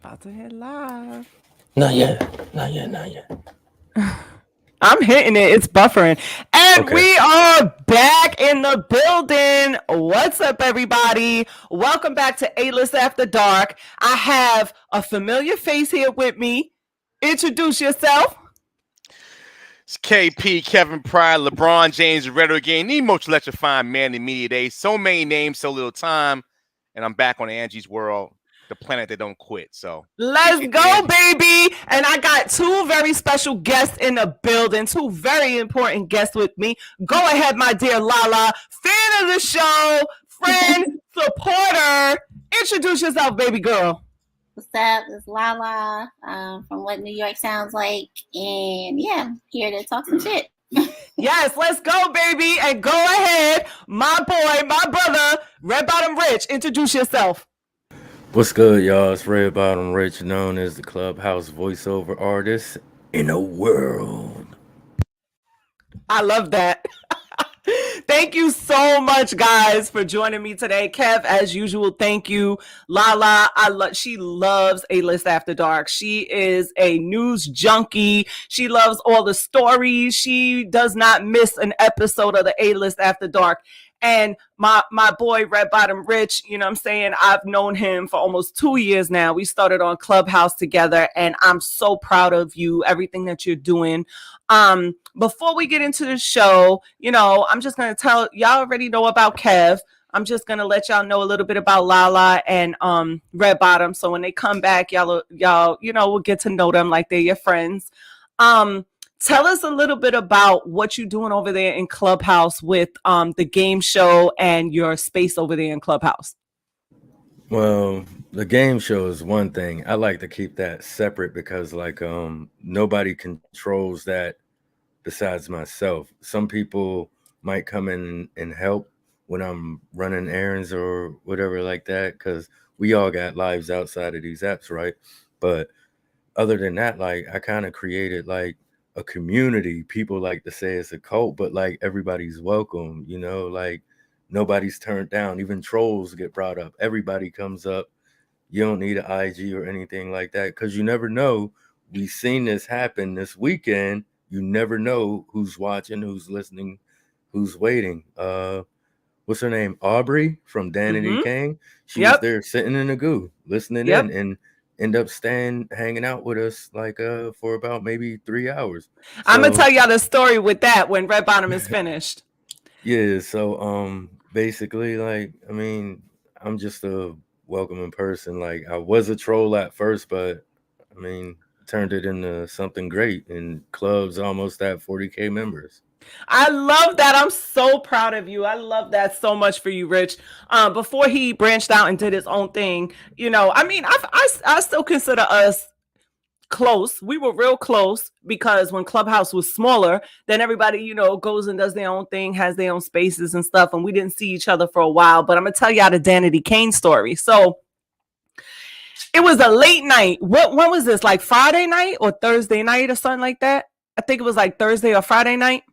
About to hit live. Not yet. Not yet. Not yet. I'm hitting it. It's buffering. And Okay. we are back in the building. What's up, everybody? Welcome back to A-List After Dark. I have a familiar face here with me. Introduce yourself. It's KP, Kevin Pryor, LeBron James, Red again. The most electrifying man in media days. So many names, so little time. And I'm back on Angie's World, the planet that don't quit. So Let's go, baby. And I got two very special guests in the building, two very important guests with me. Go ahead, my dear Lala, fan of the show, friend, supporter. Introduce yourself, baby girl. What's up? It's Lala from What New York Sounds Like. And yeah, here to talk some shit. Yes, let's go, baby. And go ahead, my boy, my brother, Red Bottom Rich. Introduce yourself. What's good, y'all? It's Red Bottom Rich, known as the Clubhouse voiceover artist in the world. I love that. Thank you so much, guys, for joining me today. Kev, as usual, thank you. Lala, she loves A-List After Dark. She is a news junkie. She loves all the stories. She does not miss an episode of the A-List After Dark. And my boy, Red Bottom Rich, you know what I'm saying? I've known him for almost 2 years now. We started on Clubhouse together, and I'm so proud of you, everything that you're doing. Before we get into the show, you know, I'm just going to tell y'all already know about Kev. I'm just going to let y'all know a little bit about Lala and Red Bottom. So when they come back, y'all, you know, we'll get to know them like they're your friends. Tell us a little bit about what you're doing over there in Clubhouse with the game show and your space over there in Clubhouse. Well, the game show is one thing. I like to keep that separate because like nobody controls that besides myself. Some people might come in and help when I'm running errands or whatever like that, because we all got lives outside of these apps, right? But other than that, like I kind of created like a community. People like to say it's a cult, but like everybody's welcome, you know, like nobody's turned down. Even trolls get brought up. Everybody comes up. You don't need an IG or anything like that, because you never know. We've seen this happen this weekend. You never know who's watching, who's listening, who's waiting. What's her name? Aubrey from Danity Kane. She was there sitting in the goo, listening in, and end up hanging out with us like for about maybe 3 hours. So, I'm gonna tell y'all the story with that when Red Bottom is finished. Yeah, so basically, like, I mean, I'm just a welcoming person. Like, I was a troll at first, but I mean, turned it into something great, and club's almost at 40K members. I love that. I'm so proud of you. I love that so much for you, Rich. Before he branched out and did his own thing, you know, I mean, I still consider us close. We were real close because when Clubhouse was smaller, then everybody, you know, goes and does their own thing, has their own spaces and stuff, and we didn't see each other for a while. But I'm gonna tell y'all the Danity Kane story. So it was a late night. When was this? Like Friday night or Thursday night or something like that? I think it was like Thursday or Friday night.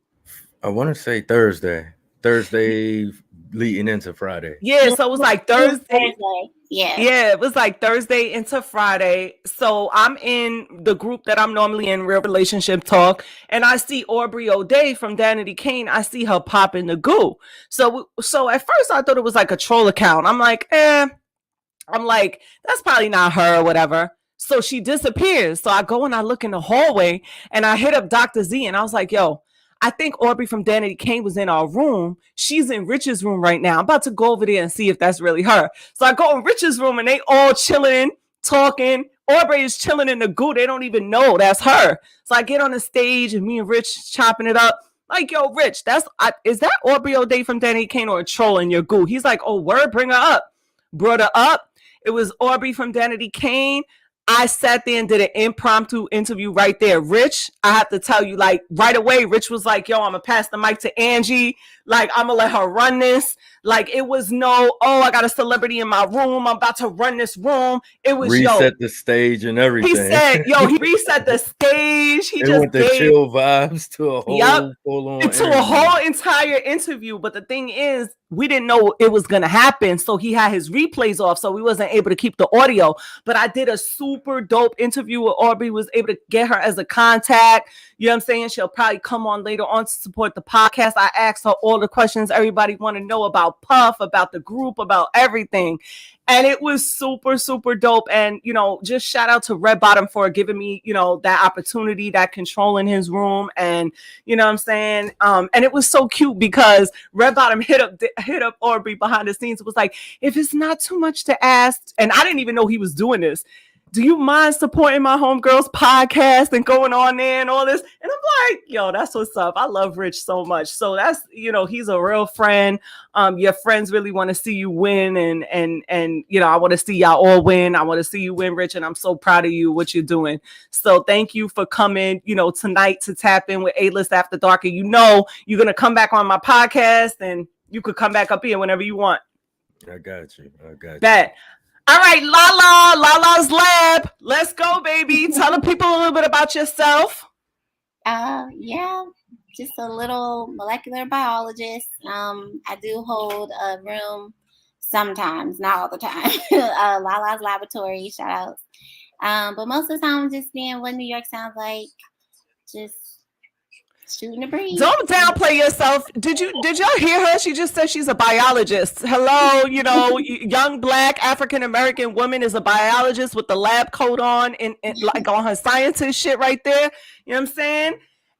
I want to say Thursday leading into Friday. Yeah, so it was like Thursday. Yeah, it was like Thursday into Friday. So I'm in the group that I'm normally in, Real Relationship Talk, and I see Aubrey O'Day from Danity Kane. I see her pop in the goo. So at first I thought it was like a troll account. I'm like, that's probably not her or whatever. So she disappears. So I go and I look in the hallway and I hit up Dr. Z and I was like, yo, I think Aubrey from Danity Kane was in our room. She's in Rich's room right now. I'm about to go over there and see if that's really her. So I go in Rich's room and they all chilling, talking. Aubrey is chilling in the goo. They don't even know that's her. So I get on the stage and me and Rich chopping it up. Like, yo, Rich, is that Aubrey O'Day from Danity Kane or a troll in your goo? He's like, oh, word, bring her up. Brought her up. It was Aubrey from Danity Kane. I sat there and did an impromptu interview right there. Rich, I have to tell you, like right away, Rich was like, yo, I'm going to pass the mic to Angie. Like, I'm gonna let her run this. Like, it was no, oh, I got a celebrity in my room, I'm about to run this room. It was, reset the stage and everything. He said, he reset the stage. He it just went the chill vibes to a whole full-on a whole entire interview. But the thing is, we didn't know it was gonna happen, so he had his replays off, so we wasn't able to keep the audio. But I did a super dope interview with Aubrey, was able to get her as a contact. You know what I'm saying? She'll probably come on later on to support the podcast. I asked her all the questions everybody want to know about Puff, about the group, about everything. And it was super, super dope. And, just shout out to Red Bottom for giving me, that opportunity, that control in his room. And, you know what I'm saying? And it was so cute because Red Bottom hit up Aubrey behind the scenes. It was like, if it's not too much to ask, and I didn't even know he was doing this, do you mind supporting my homegirls podcast and going on there and all this? And I'm like, yo, that's what's up. I love Rich so much. So that's, he's a real friend. Your friends really want to see you win. And I want to see y'all all win. I want to see you win, Rich. And I'm so proud of you, what you're doing. So thank you for coming, tonight to tap in with A-List After Dark. And you're going to come back on my podcast and you could come back up here whenever you want. I got you. Bet. All right, Lala's Lab. Let's go, baby. Tell the people a little bit about yourself. Yeah, just a little molecular biologist. I do hold a room sometimes, not all the time. Lala's Laboratory, shout outs. But most of the time, I'm just being what New York sounds like. Just shooting the breeze. Don't downplay yourself. Did y'all hear her? She just said she's a biologist. Hello, young Black African American woman is a biologist with the lab coat on and like on her scientist shit right there. You know what I'm saying?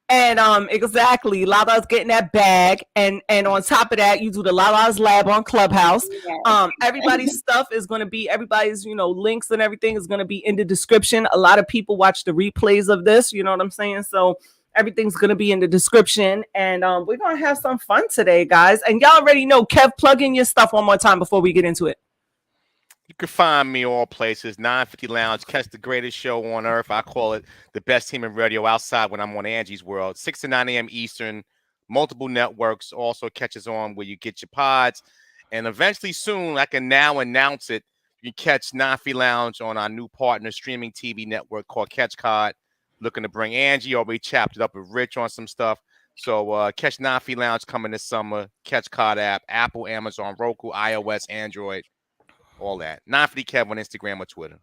And exactly, Lala's getting that bag, and on top of that, you do the Lala's Lab on Clubhouse. Yes. Everybody's stuff is going to be, everybody's links and everything is going to be in the description. A lot of people watch the replays of this. You know what I'm saying? So everything's going to be in the description, and we're going to have some fun today, guys. And y'all already know, Kev, plug in your stuff one more time before we get into it. You can find me all places, 950 Lounge, catch the greatest show on earth. I call it the best team in radio outside when I'm on Angie's World, 6 to 9 a.m. Eastern, multiple networks. Also catches on where you get your pods. And eventually soon, I can now announce it, you can catch 950 Lounge on our new partner streaming TV network called Catch Card. Looking to bring Angie, already chopped it up with Rich on some stuff. So catch 950 Lounge coming this summer. Catch Card app, Apple, Amazon, Roku, iOS, Android, all that. 950 Kev on Instagram or Twitter.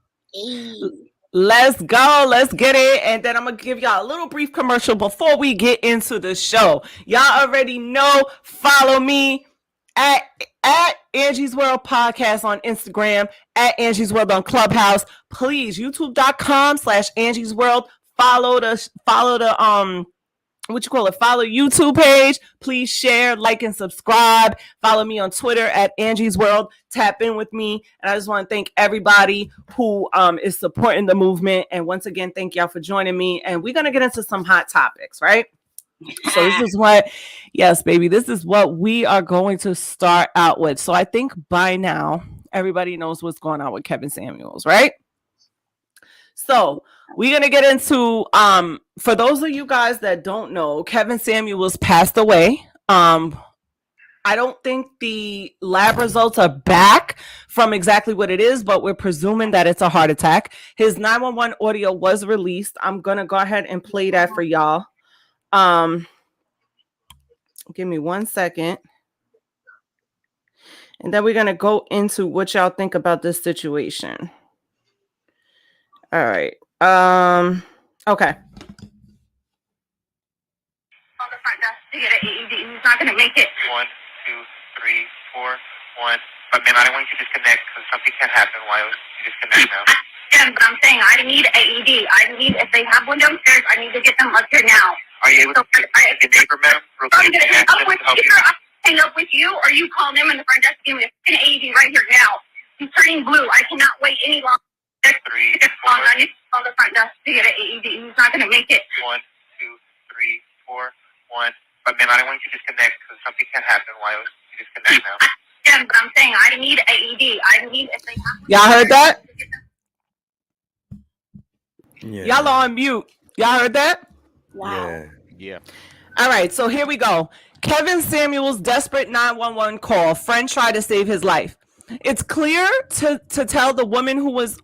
Let's go. Let's get it. And then I'm going to give y'all a little brief commercial before we get into the show. Y'all already know, follow me at Angie's World Podcast on Instagram, at Angie's World on Clubhouse. Please, youtube.com/Angie's World. Follow the follow YouTube page. Please share, like, and subscribe. Follow me on Twitter at Angie's World. Tap in with me. And I just want to thank everybody who is supporting the movement. And once again, thank y'all for joining me. And we're going to get into some hot topics, right? So this is what we are going to start out with. So I think by now, everybody knows what's going on with Kevin Samuels, right? So we're going to get into, for those of you guys that don't know, Kevin Samuels passed away. I don't think the lab results are back from exactly what it is, but we're presuming that it's a heart attack. His 911 audio was released. I'm going to go ahead and play that for y'all. Give me 1 second. And then we're going to go into what y'all think about this situation. All right. Okay. On the front desk to get an AED. He's not going to make it. 1, 2, 3, 4, 1. But ma'am, I don't want you to disconnect because something can happen while you disconnect now. Yeah, but I'm saying I need AED. If they have one downstairs, I need to get them up here now. Are you able to get your neighbor, ma'am? I'm going to hang up with you, or you call them in the front desk and give me an AED right here now. He's turning blue. I cannot wait any longer. 3, 4. I need to call the front desk to get an AED. He's not going to make it. 1, 2, 3, 4, 1. But ma'am, I don't want you to disconnect because something can happen while you disconnect now. Yeah, but I'm saying I need AED. If they have. Y'all heard that? Yeah. Y'all are on mute. Y'all heard that? Wow. Yeah. All right, so here we go. Kevin Samuels' desperate 911 call. Friend tried to save his life. It's clear to tell the woman who was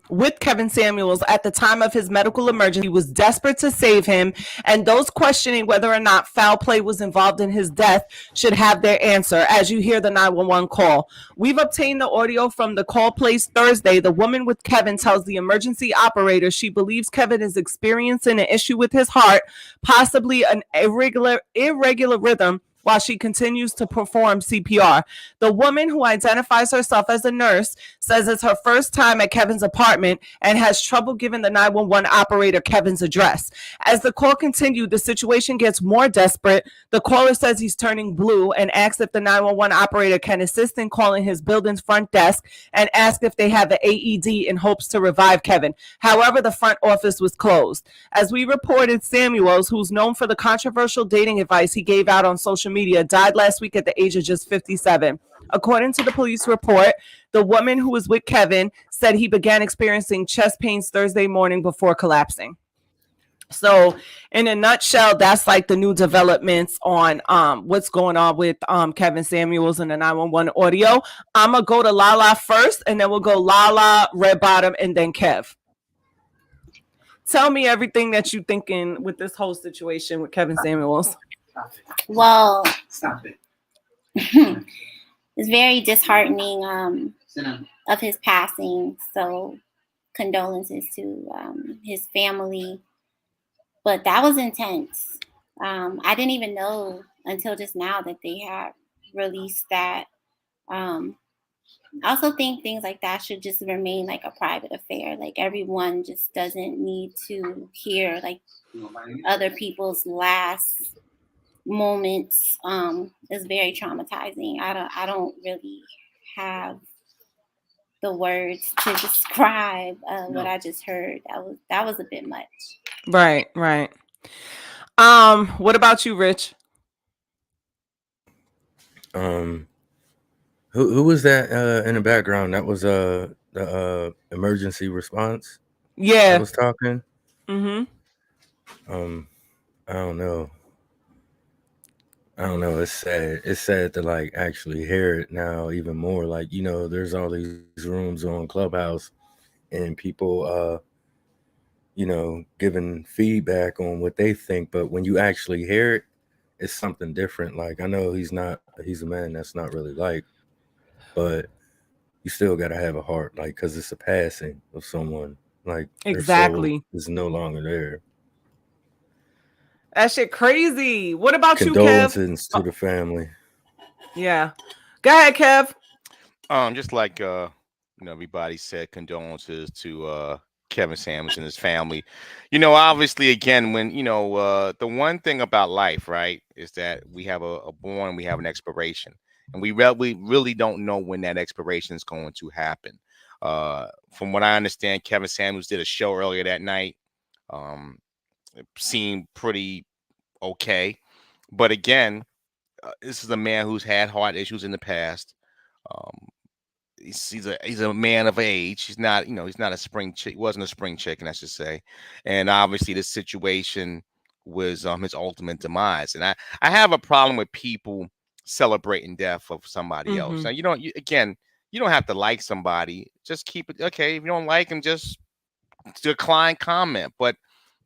with Kevin Samuels at the time of his medical emergency was desperate to save him, and those questioning whether or not foul play was involved in his death should have their answer as you hear the 911 call. We've obtained the audio from the call placed Thursday. The woman with Kevin tells the emergency operator she believes Kevin is experiencing an issue with his heart, possibly an irregular rhythm, while she continues to perform CPR. The woman, who identifies herself as a nurse, says it's her first time at Kevin's apartment and has trouble giving the 911 operator Kevin's address. As the call continued, the situation gets more desperate. The caller says he's turning blue and asks if the 911 operator can assist in calling his building's front desk and ask if they have an AED in hopes to revive Kevin. However, the front office was closed. As we reported, Samuels, who's known for the controversial dating advice he gave out on social media, died last week at the age of just 57. According to the police report, the woman who was with Kevin said he began experiencing chest pains Thursday morning before collapsing. So, in a nutshell, that's like the new developments on what's going on with Kevin Samuels and the 911 audio. I'm gonna go to Lala first, and then we'll go Lala, Red Bottom, and then Kev. Tell me everything that you're thinking with this whole situation with Kevin Samuels. Well, Stop it. it's very disheartening of his passing. So condolences to his family. But that was intense. I didn't even know until just now that they had released that. I also think things like that should just remain like a private affair. Like everyone just doesn't need to hear like other people's last moments. Is very traumatizing. I don't really have the words to describe what I just heard. That was a bit much. Right. What about you, Rich? Who was that in the background? That was the emergency response that Yeah. was talking. Mm-hmm. I don't know. It's sad. It's sad to like actually hear it now even more. Like, you know, there's all these rooms on Clubhouse and people you know, giving feedback on what they think, but when you actually hear it, it's something different. Like, I know he's a man that's not really liked, but you still got to have a heart, like, because it's a passing of someone. Like, Exactly. their soul is no longer there. That shit crazy. What about you, Kev? Condolences to the family. Yeah. Go ahead, Kev. Just like everybody said, condolences to Kevin Samuels and his family. You know, obviously, again, when the one thing about life, right, is that we have a born, we have an expiration, and we really don't know when that expiration is going to happen. From what I understand, Kevin Samuels did a show earlier that night. It seemed pretty okay, but again, this is a man who's had heart issues in the past. He's a man of age. He's not a spring chick. He wasn't a spring chicken, I should say. And obviously, this situation was his ultimate demise. And I have a problem with people celebrating death of somebody else. Now, you don't have to like somebody. Just keep it okay. If you don't like him, just decline comment. But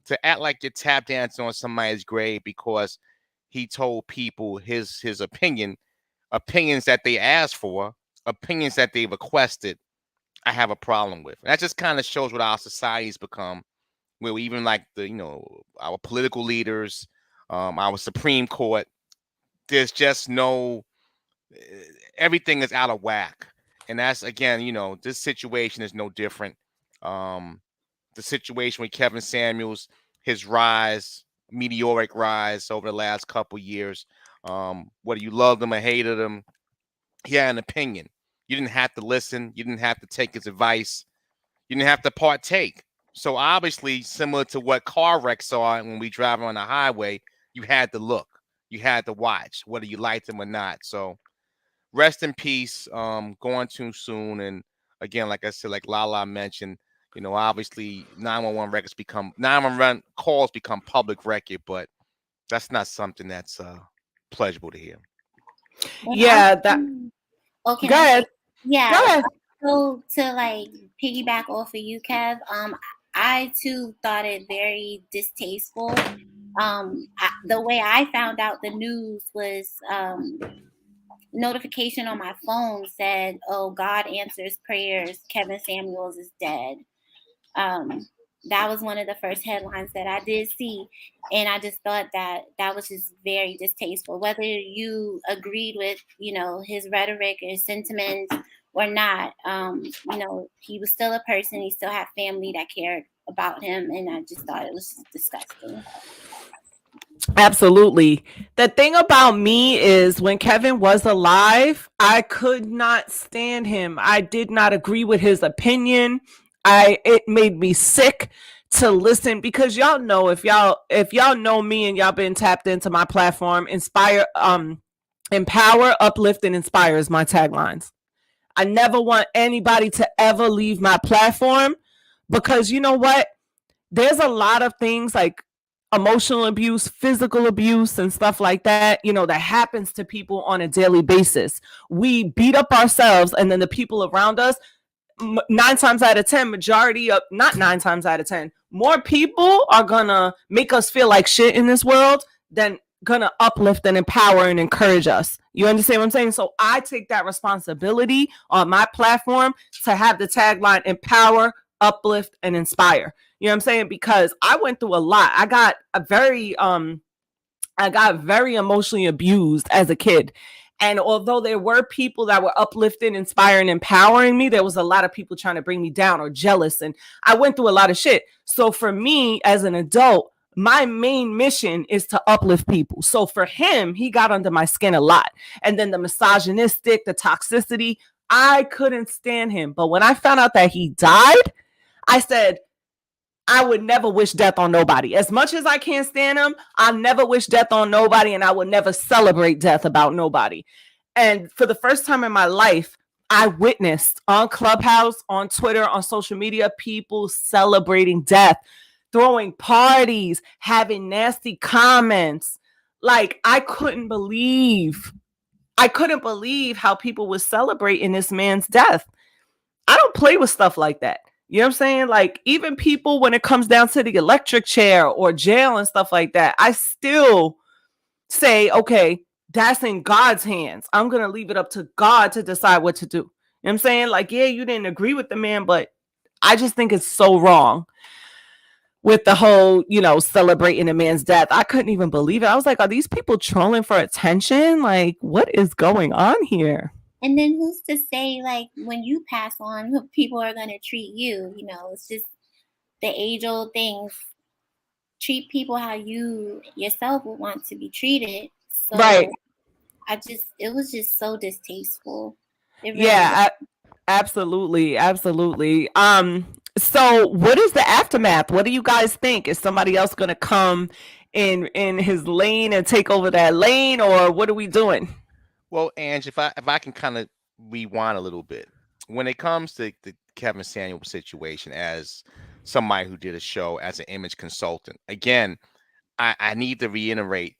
to act like you're tap dancing on somebody's grave because he told people his opinions that they asked for, opinions that they requested, I have a problem with. And that just kind of shows what our society's become, where we even like our political leaders, our Supreme Court, there's just everything is out of whack. And that's, again, this situation is no different. The situation with Kevin Samuels, his meteoric rise over the last couple years, whether you loved him or hated him, he had an opinion. You didn't have to listen. You didn't have to take his advice. You didn't have to partake. So obviously, similar to what car wrecks are when we drive on the highway, you had to look. You had to watch, whether you liked him or not. So rest in peace. Going too soon. And again, like I said, like Lala mentioned, obviously 911 calls become public record, but That's not something that's pleasurable to hear. And Yeah, that. oh, can Go I say? ahead. Yeah. Go ahead. So to like piggyback off of you, Kev, I too thought it very distasteful. The way I found out the news was notification on my phone said, "Oh, God answers prayers. Kevin Samuels is dead." That was one of the first headlines that I did see, and I just thought that that was just very distasteful. Whether you agreed with, his rhetoric or sentiments or not, he was still a person. He still had family that cared about him, and I just thought it was just disgusting. Absolutely. The thing about me is when Kevin was alive, I could not stand him. I did not agree with his opinion. It made me sick to listen because y'all know, if y'all know me and y'all been tapped into my platform, empower, uplift, and inspire is my taglines. I never want anybody to ever leave my platform because you know what? There's a lot of things like emotional abuse, physical abuse, and stuff like that, that happens to people on a daily basis. We beat up ourselves, and then the people around us, 9 times out of 10, majority of, not 9 times out of 10, more people are gonna make us feel like shit in this world than gonna uplift and empower and encourage us. You understand what I'm saying? So I take that responsibility on my platform to have the tagline empower, uplift, and inspire. You know what I'm saying? Because I went through a lot. I got very emotionally abused as a kid. And although there were people that were uplifting, inspiring, empowering me, there was a lot of people trying to bring me down or jealous. And I went through a lot of shit. So for me as an adult, my main mission is to uplift people. So for him, he got under my skin a lot. And then the misogynistic, the toxicity, I couldn't stand him. But when I found out that he died, I said, I would never wish death on nobody. As much as I can't stand him, I never wish death on nobody, and I would never celebrate death about nobody. And for the first time in my life, I witnessed on Clubhouse, on Twitter, on social media, people celebrating death, throwing parties, having nasty comments. Like, I couldn't believe how people would celebrate in this man's death. I don't play with stuff like that. You know what I'm saying? Like, even people, when it comes down to the electric chair or jail and stuff like that, I still say, okay, that's in God's hands. I'm going to leave it up to God to decide what to do. You know what I'm saying? Like, yeah, you didn't agree with the man, but I just think it's so wrong with the whole, celebrating a man's death. I couldn't even believe it. I was like, are these people trolling for attention? Like, what is going on here? And then who's to say, like, when you pass on, people are going to treat you? It's just the age-old things. Treat people how you yourself would want to be treated. So right. It was just so distasteful. Yeah, absolutely. Absolutely. So what is the aftermath? What do you guys think? Is somebody else going to come in his lane and take over that lane, or what are we doing? Well, Ange, if I can kind of rewind a little bit, when it comes to the Kevin Samuels situation, as somebody who did a show as an image consultant, again, I need to reiterate,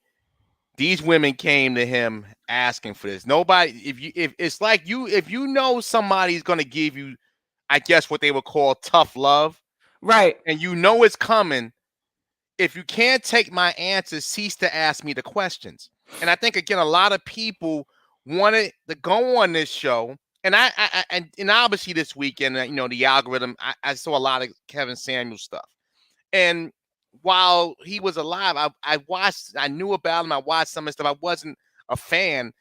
these women came to him asking for this. Nobody, if it's like if you know somebody's going to give you, I guess what they would call tough love, right? And you know it's coming. If you can't take my answers, cease to ask me the questions. And I think, again, a lot of people wanted to go on this show, and and obviously this weekend, the algorithm, I saw a lot of Kevin Samuels stuff. And while he was alive, I knew about him. I watched some of his stuff. I wasn't a fan,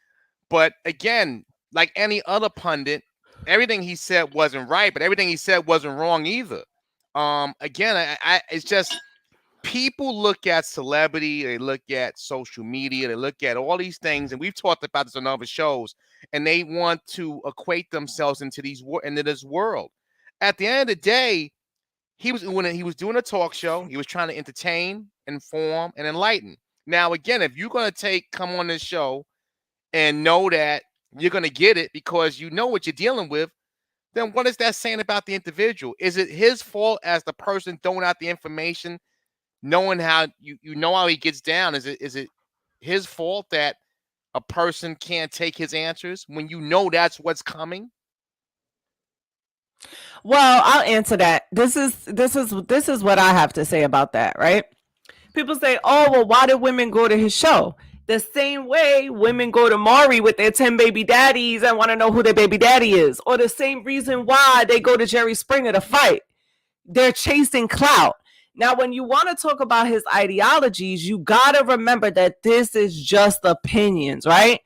but again, like any other pundit, everything he said wasn't right, but everything he said wasn't wrong either. Again, it's just, people look at celebrity, they look at social media, they look at all these things, and we've talked about this on other shows, and they want to equate themselves into this world. At the end of the day, when he was doing a talk show, he was trying to entertain, inform, and enlighten. Now, again, if you're going to come on this show and know that you're going to get it because you know what you're dealing with, then what is that saying about the individual? Is it his fault as the person throwing out the information knowing how you know how he gets down. Is it his fault that a person can't take his answers when you know that's what's coming? Well, I'll answer that. This is what I have to say about that, right? People say, "Oh, well, why did women go to his show?" The same way women go to Maury with their 10 baby daddies and want to know who their baby daddy is, or the same reason why they go to Jerry Springer to fight. They're chasing clout. Now, when you want to talk about his ideologies, you got to remember that this is just opinions, right?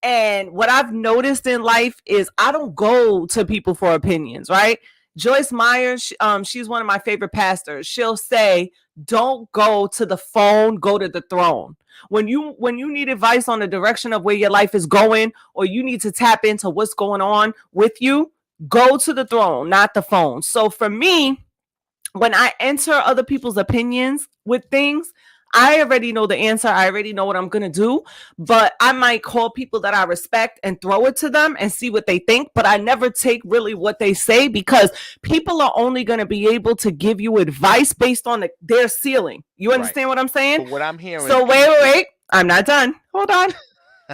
And what I've noticed in life is I don't go to people for opinions, right? Joyce Meyer, she's one of my favorite pastors. She'll say, don't go to the phone, go to the throne. When you need advice on the direction of where your life is going, or you need to tap into what's going on with you, go to the throne, not the phone. So for me, when I enter other people's opinions with things, I already know the answer. I already know what I'm going to do, but I might call people that I respect and throw it to them and see what they think. But I never take really what they say, because people are only going to be able to give you advice based on their ceiling. You understand what I'm saying? But what I'm hearing. So wait. I'm not done. Hold on.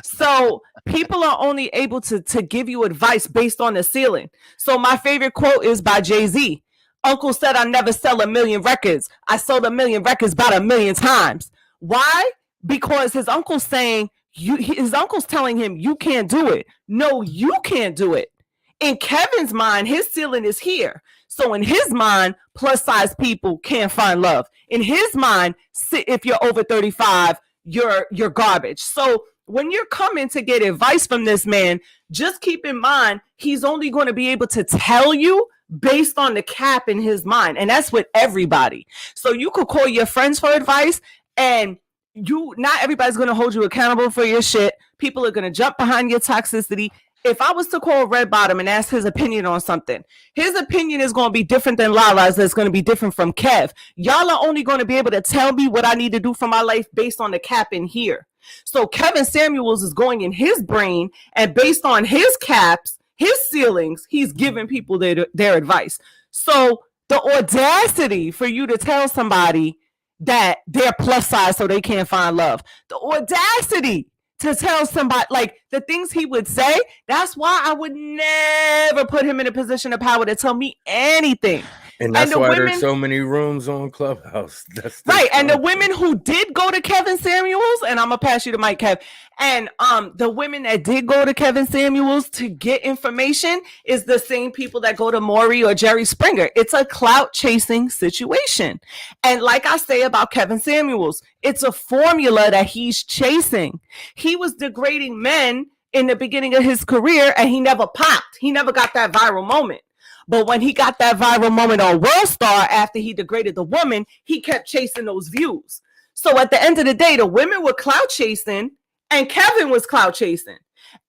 So people are only able to give you advice based on the ceiling. So my favorite quote is by Jay-Z. Uncle said I never sell 1 million records. I sold 1 million records about 1 million times. Why? Because his uncle's saying, his uncle's telling him, you can't do it. No, you can't do it. In Kevin's mind, his ceiling is here. So in his mind, plus size people can't find love. In his mind, if you're over 35, you're garbage. So when you're coming to get advice from this man, just keep in mind, he's only going to be able to tell you based on the cap in his mind. And that's with everybody. So you could call your friends for advice, and not everybody's going to hold you accountable for your shit. People are going to jump behind your toxicity. If I was to call Red Bottom and ask his opinion on something, his opinion is going to be different than Lala's. That's going to be different from Kev. Y'all are only going to be able to tell me what I need to do for my life based on the cap in here. So Kevin Samuels is going in his brain, and based on his caps, his ceilings, he's giving people their advice. So the audacity for you to tell somebody that they're plus size so they can't find love, the audacity to tell somebody, like the things he would say, that's why I would never put him in a position of power to tell me anything. And that's why there's so many rooms on Clubhouse. That's right. And the women who did go to Kevin Samuels, and I'm gonna pass you the mic, Kev. And the women that did go to Kevin Samuels to get information is the same people that go to Maury or Jerry Springer. It's a clout chasing situation. And like I say about Kevin Samuels, it's a formula that he's chasing. He was degrading men in the beginning of his career, and he never popped. He never got that viral moment. But when he got that viral moment on World Star after he degraded the woman, he kept chasing those views. So at the end of the day, the women were clout chasing and Kevin was clout chasing,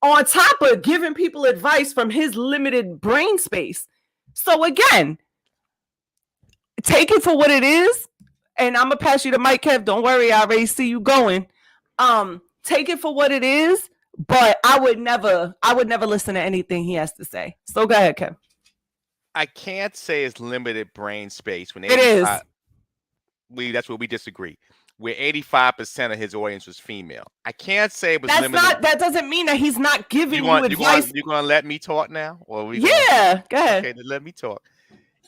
on top of giving people advice from his limited brain space. So again, take it for what it is. And I'm going to pass you the mic, Kev. Don't worry, I already see you going. Take it for what it is, but I would never listen to anything he has to say. So go ahead, Kev. I can't say it's limited brain space when it is. That's where we disagree. Where 85% of his audience was female. I can't say it was limited. That doesn't mean that he's not giving you advice. You gonna let me talk now? Or go ahead. Okay, then let me talk.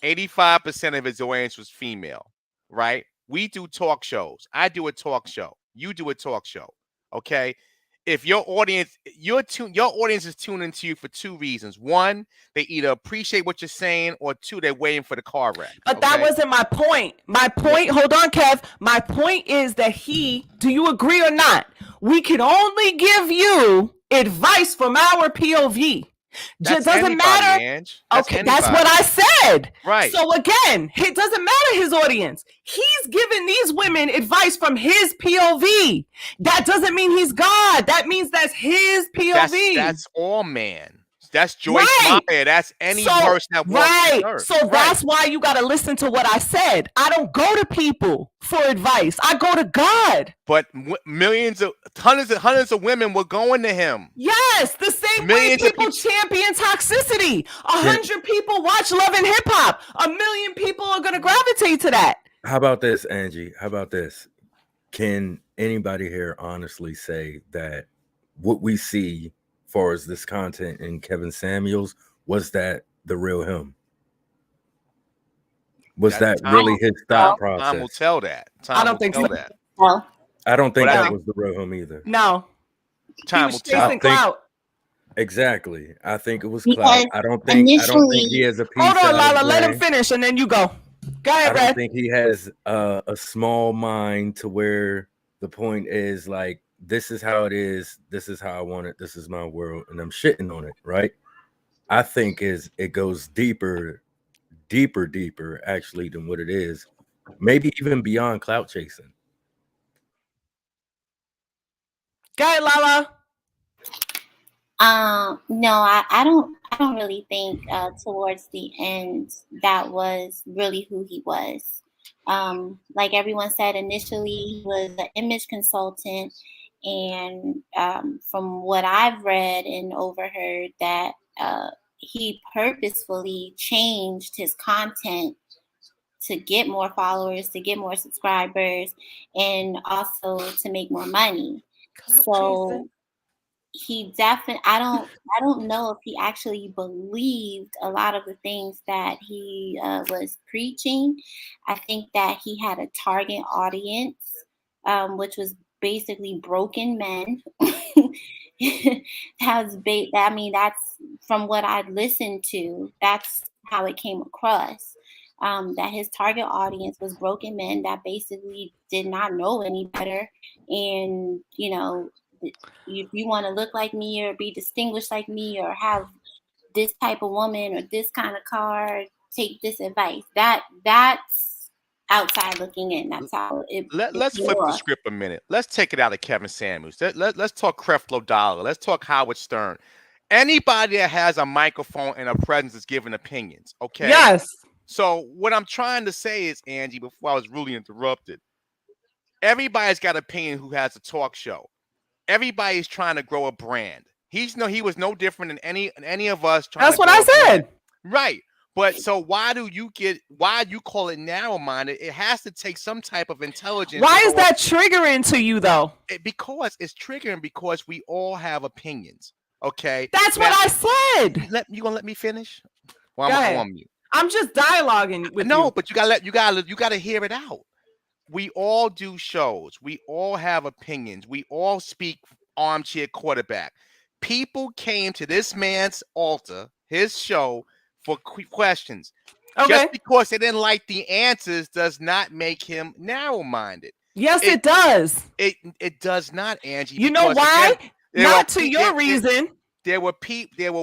85% of his audience was female, right? We do talk shows. I do a talk show. You do a talk show. Okay. If your audience is tuning into you for two reasons. One, they either appreciate what you're saying, or two, they're waiting for the car wreck. But that wasn't my point. My point, hold on, Kev. My point is that do you agree or not? We can only give you advice from our POV. It doesn't matter. Ange. Okay, that's what I said. Right. So again, it doesn't matter his audience. He's giving these women advice from his POV. That doesn't mean he's God. That means that's his POV. That's all man. That's Joyce Meyer. That's any person that wants to serve. So that's why you got to listen to what I said. I don't go to people for advice. I go to God. But hundreds of women were going to him. Yes, the same way people champion toxicity. 100 people watch Love and Hip Hop. 1 million people are going to gravitate to that. How about this, Angie? How about this? Can anybody here honestly say that what we see far as this content in Kevin Samuels, was that the real him? Was that really his thought process? Time will tell that. I don't think so. That. Well, I don't think But I that think- was the real him either. No. Time He will was tell. chasing clout. Exactly. I think it was Because clout. I don't think initially- he has a piece Hold on, out of Lala. the Let him brand. finish, and then you go. Go I ahead, don't Red. think he has a small mind to where the point is like, this is how it is. This is how I want it. This is my world, and I'm shitting on it, right? I think it goes deeper actually than what it is. Maybe even beyond clout chasing. Go ahead, Lala. No, I don't really think towards the end that was really who he was. Like everyone said, initially he was an image consultant, and from what I've read and overheard, that he purposefully changed his content to get more followers, to get more subscribers, and also to make more money. So he definitely, I don't know if he actually believed a lot of the things that he was preaching. I think that he had a target audience, which was basically broken men. That's from what I listened to. That's how it came across. That his target audience was broken men that basically did not know any better, and if you want to look like me or be distinguished like me or have this type of woman or this kind of car, take this advice. That's outside looking in. That's how it. Let's flip the script a minute. Let's take it out of Kevin Samuels. Let's talk Creflo Dollar. Let's talk Howard Stern. Anybody that has a microphone and a presence is giving opinions. Okay. Yes. So what I'm trying to say is, Angie, before I was really interrupted, everybody's got an opinion who has a talk show. Everybody's trying to grow a brand. He was no different than any of us trying. That's what I said. Right. But so why you call it narrow-minded? It has to take some type of intelligence. Why is that triggering to you though? Because it's triggering because we all have opinions. Okay. That's what I said. You gonna let me finish? Well, Go I'm ahead. on mute. I'm just dialoguing with you. But you gotta hear it out. We all do shows. We all have opinions. We all speak armchair quarterback. People came to this man's altar, his show, for questions. Okay. Just because they didn't like the answers does not make him narrow-minded. Yes, it does. It does not, Angie. You know why? Again, not to your reason. There were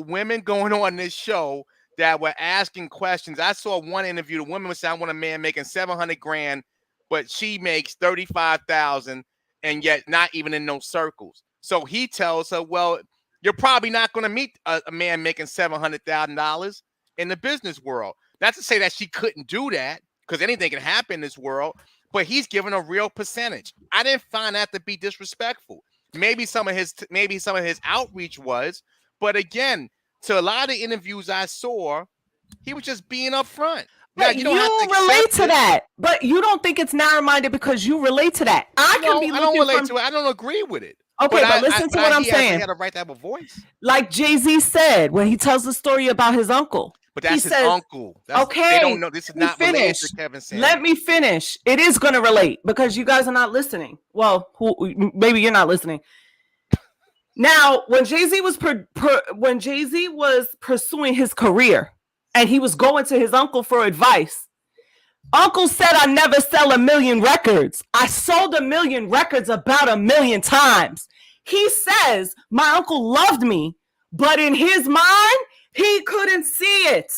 women going on this show that were asking questions. I saw one interview. The woman was saying, "I want a man making $700,000, but she makes $35,000, and yet not even in those circles." So he tells her, "Well, you're probably not going to meet a man making $700,000 in the business world." Not to say that she couldn't do that, because anything can happen in this world, but he's given a real percentage. I didn't find that to be disrespectful. Maybe some of his outreach was, but again, to a lot of interviews I saw, he was just being upfront. Now, But you relate to that, but you don't think it's narrow-minded because you relate to that. I don't relate to it. I don't agree with it. Okay, but listen to what I'm saying. He had a right to have a voice. Like Jay-Z said when he tells the story about his uncle. But that's his uncle. Okay. They don't know. This is not related to Kevin Samuels. Let me finish. It is going to relate because you guys are not listening. Well, maybe you're not listening. Now, when Jay-Z was pursuing his career and he was going to his uncle for advice, Uncle said, "I never sell 1 million records. I sold 1 million records about 1 million times." He says, "My uncle loved me, but in his mind, he couldn't see it."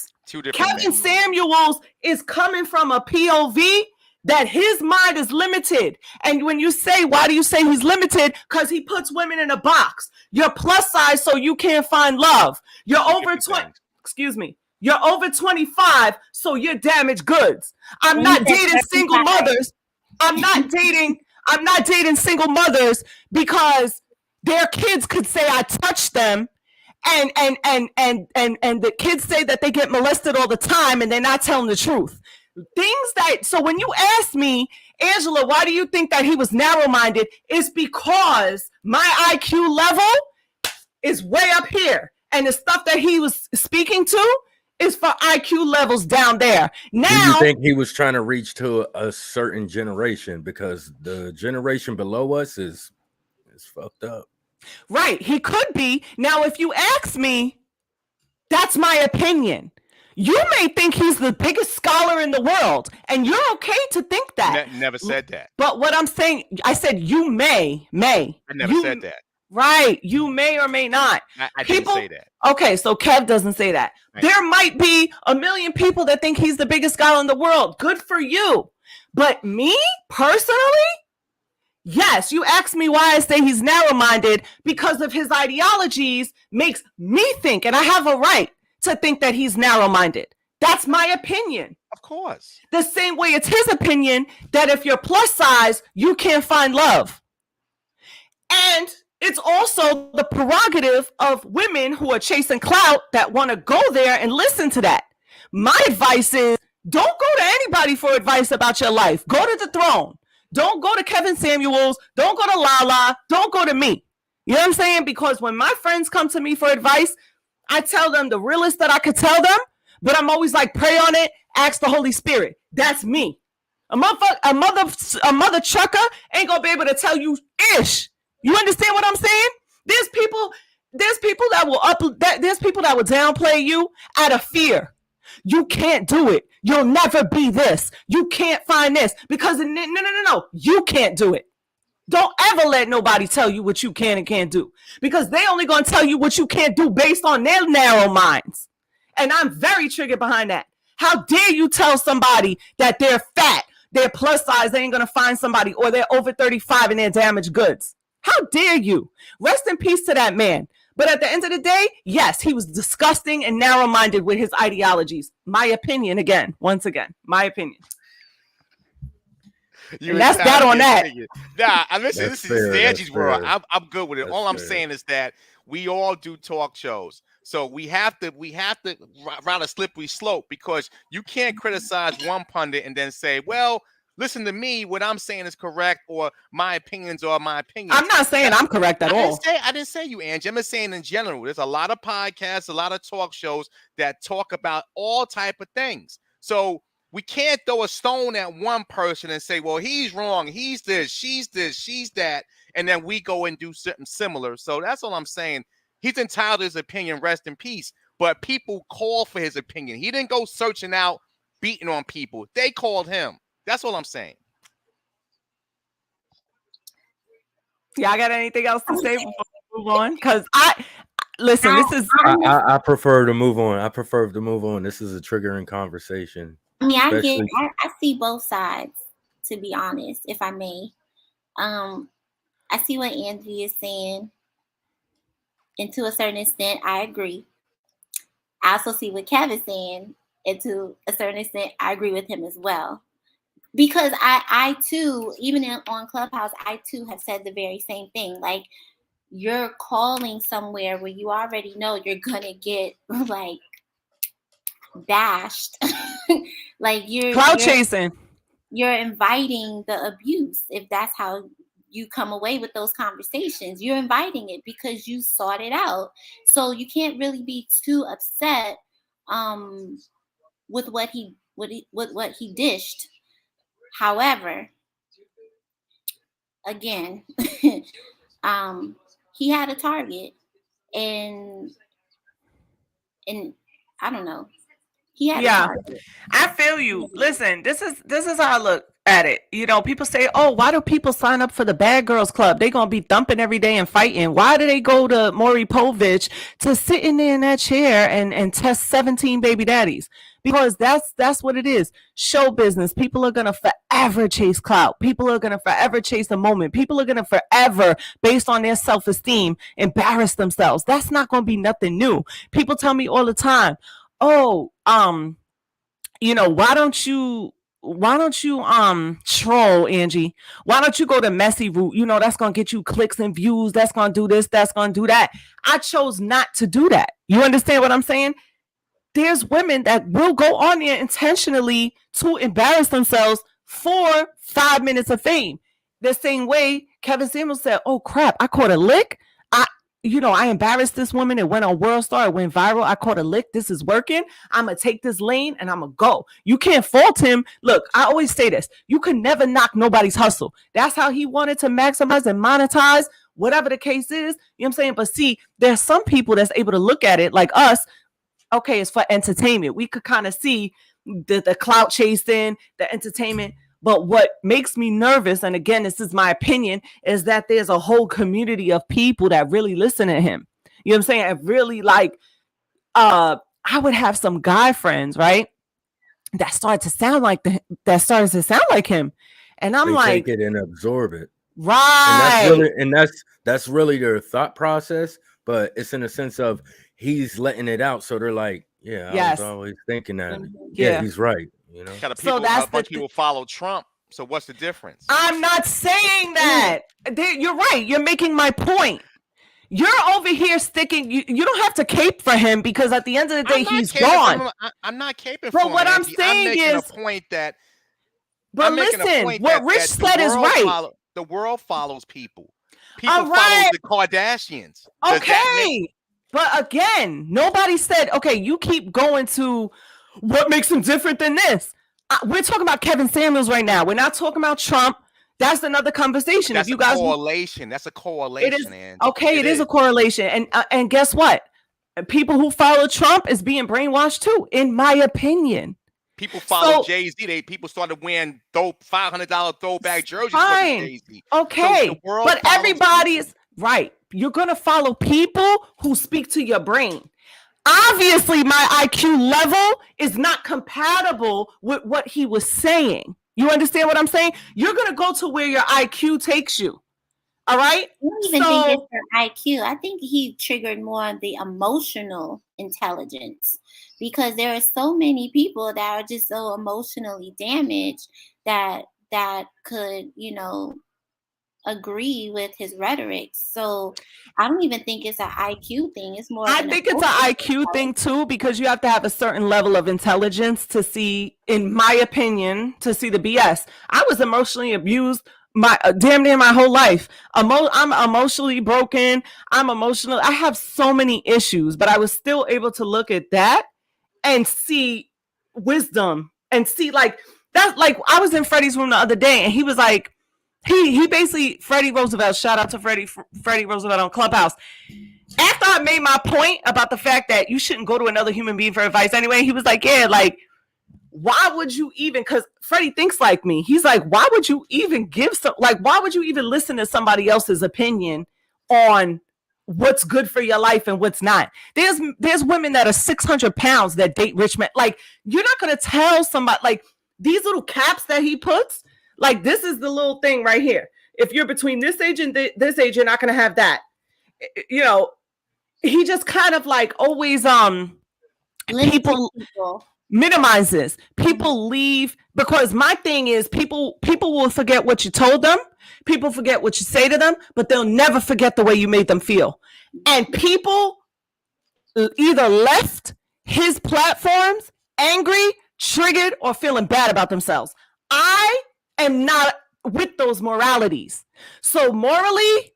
Kevin Samuels is coming from a POV that his mind is limited. And when you say, why do you say he's limited? Because he puts women in a box. You're plus size, so you can't find love. You're over 20. Excuse me. You're over 25, so you're damaged goods. I'm not dating single mothers. I'm not dating single mothers because their kids could say I touched them, and the kids say that they get molested all the time, and they're not telling the truth. things that, so when you ask me, Angela, why do you think that he was narrow-minded? It's because my IQ level is way up here. And the stuff that he was speaking to is for IQ levels down there. Now, do you think he was trying to reach to a certain generation? Because the generation below us is fucked up. Right, he could be. Now, if you ask me, that's my opinion. You may think he's the biggest scholar in the world, and you're okay to think that. Never said that. But what I'm saying, I said you may. I never said that. Right, you may or may not. I didn't say that. Okay, so Kev doesn't say that. Right. There might be a million people that think he's the biggest scholar in the world. Good for you. But me, personally, yes, you asked me why I say he's narrow-minded, because of his ideologies makes me think, and I have a right to think that he's narrow-minded. That's my opinion. Of course. The same way it's his opinion that if you're plus size, you can't find love. And it's also the prerogative of women who are chasing clout that want to go there and listen to that. My advice is, don't go to anybody for advice about your life. Go to the throne. Don't go to Kevin Samuels. Don't go to Lala. Don't go to me. You know what I'm saying? Because when my friends come to me for advice, I tell them the realest that I could tell them, but I'm always like, pray on it, ask the Holy Spirit. That's me. A mother trucker ain't gonna be able to tell you ish. You understand what I'm saying? There's people that will downplay you out of fear. You can't do it. You'll never be this. You can't find this because no. You can't do it. Don't ever let nobody tell you what you can and can't do, because they only going to tell you what you can't do based on their narrow minds. And I'm very triggered behind that. How dare you tell somebody that they're fat, they're plus size, they ain't going to find somebody, or they're over 35 and they're damaged goods. How dare you? Rest in peace to that man. But at the end of the day, yes, he was disgusting and narrow-minded with his ideologies. My opinion, once again, my opinion. And that's that on that. Nah, this is Angie's world. I'm good with it. All I'm saying is that we all do talk shows. So we have to ride a slippery slope, because you can't criticize one pundit and then say, well, listen to me, what I'm saying is correct, or my opinions are my opinions. I'm not saying I'm correct at all. I didn't say you, Angie. I'm just saying in general. There's a lot of podcasts, a lot of talk shows that talk about all type of things. So we can't throw a stone at one person and say, well, he's wrong, he's this, she's that, and then we go and do something similar. So that's all I'm saying. He's entitled to his opinion, rest in peace. But people call for his opinion. He didn't go searching out, beating on people. They called him. That's all I'm saying. Y'all got anything else to say before we move on? Because listen, I prefer to move on. This is a triggering conversation. I mean, I see both sides, to be honest, if I may. I see what Angie is saying, and to a certain extent, I agree. I also see what Kevin's saying, and to a certain extent, I agree with him as well. Because I too, even on Clubhouse, I too have said the very same thing. Like, you're calling somewhere where you already know you're gonna get like bashed. Like you're chasing. You're inviting the abuse. If that's how you come away with those conversations, you're inviting it because you sought it out. So you can't really be too upset with what he dished. However, again, he had a target, and I don't know. He had a target. I feel you. Listen, this is how I look at it. You know, people say, "Oh, why do people sign up for the Bad Girls Club? They gonna be thumping every day and fighting. Why do they go to Maury Povich to sit in there in that chair and test 17 baby daddies?" Because that's what it is. Show business. People are gonna forever chase clout. People are gonna forever chase a moment. People are gonna forever, based on their self-esteem, embarrass themselves. That's not gonna be nothing new. People tell me all the time, "Oh, you know, why don't you troll, Angie? Why don't you go the messy route? You know, that's gonna get you clicks and views. That's gonna do this. That's gonna do that." I chose not to do that. You understand what I'm saying? there's women that will go on there intentionally to embarrass themselves for 5 minutes of fame. The same way Kevin Samuels said, oh crap, I caught a lick. I embarrassed this woman. It went on World Star. It went viral. I caught a lick. This is working. I'm going to take this lane and I'm going to go. You can't fault him. Look, I always say this. You can never knock nobody's hustle. That's how he wanted to maximize and monetize, whatever the case is. You know what I'm saying? But see, there's some people that's able to look at it like us. Okay, it's for entertainment. We could kind of see the clout chasing, the entertainment. But what makes me nervous, and again, this is my opinion, is that there's a whole community of people that really listen to him. You know what I'm saying? And really I would have some guy friends, right? That started to sound like him. And I'm like, take it and absorb it. Right. And that's really their thought process, but it's in a sense of he's letting it out. So they're like, yeah, I was always thinking that. Yeah, he's right. You know, a bunch of people follow Trump. So what's the difference? I'm not saying that. You're right. You're making my point. You're over here sticking. You don't have to cape for him because at the end of the day, he's gone. I'm not caping for him. But what I'm saying is, a point that. But listen, what Rich said is right. The world follows people. People follow the Kardashians. Okay. But again, nobody said, okay, you keep going to what makes him different than this. We're talking about Kevin Samuels right now. We're not talking about Trump. That's another conversation. That's a correlation. That's a correlation. It is a correlation. And guess what? People who follow Trump is being brainwashed too, in my opinion. People follow Jay-Z. People started wearing $500 throwback jerseys for Jay-Z. Okay, so but everybody's right. You're going to follow people who speak to your brain. Obviously, my IQ level is not compatible with what he was saying. You understand what I'm saying? You're going to go to where your IQ takes you. All right? I don't even think it's your IQ. I think he triggered more on the emotional intelligence because there are so many people that are just so emotionally damaged that could, agree with his rhetoric. So I don't even think it's an IQ thing. It's more. I think it's an IQ thing too, because you have to have a certain level of intelligence to see, in my opinion, to see the BS. I was emotionally abused damn near my whole life. I'm emotionally broken. I have so many issues, but I was still able to look at that and see wisdom and see that's like I was in Freddie's room the other day and he was like, he basically, Freddie Roosevelt, shout out to Freddie Roosevelt on Clubhouse. After I made my point about the fact that you shouldn't go to another human being for advice anyway, he was like, yeah, like, why would you even, because Freddie thinks like me. He's like, why would you even why would you even listen to somebody else's opinion on what's good for your life and what's not? There's women that are 600 pounds that date rich men. Like, you're not going to tell somebody, like, these little caps that he puts, like, this is the little thing right here. If you're between this age and this age, you're not going to have that. He just kind of like always people minimizes. People leave, because my thing is people will forget what you told them. People forget what you say to them, but they'll never forget the way you made them feel. And people either left his platforms angry, triggered, or feeling bad about themselves. I am not with those moralities. So morally,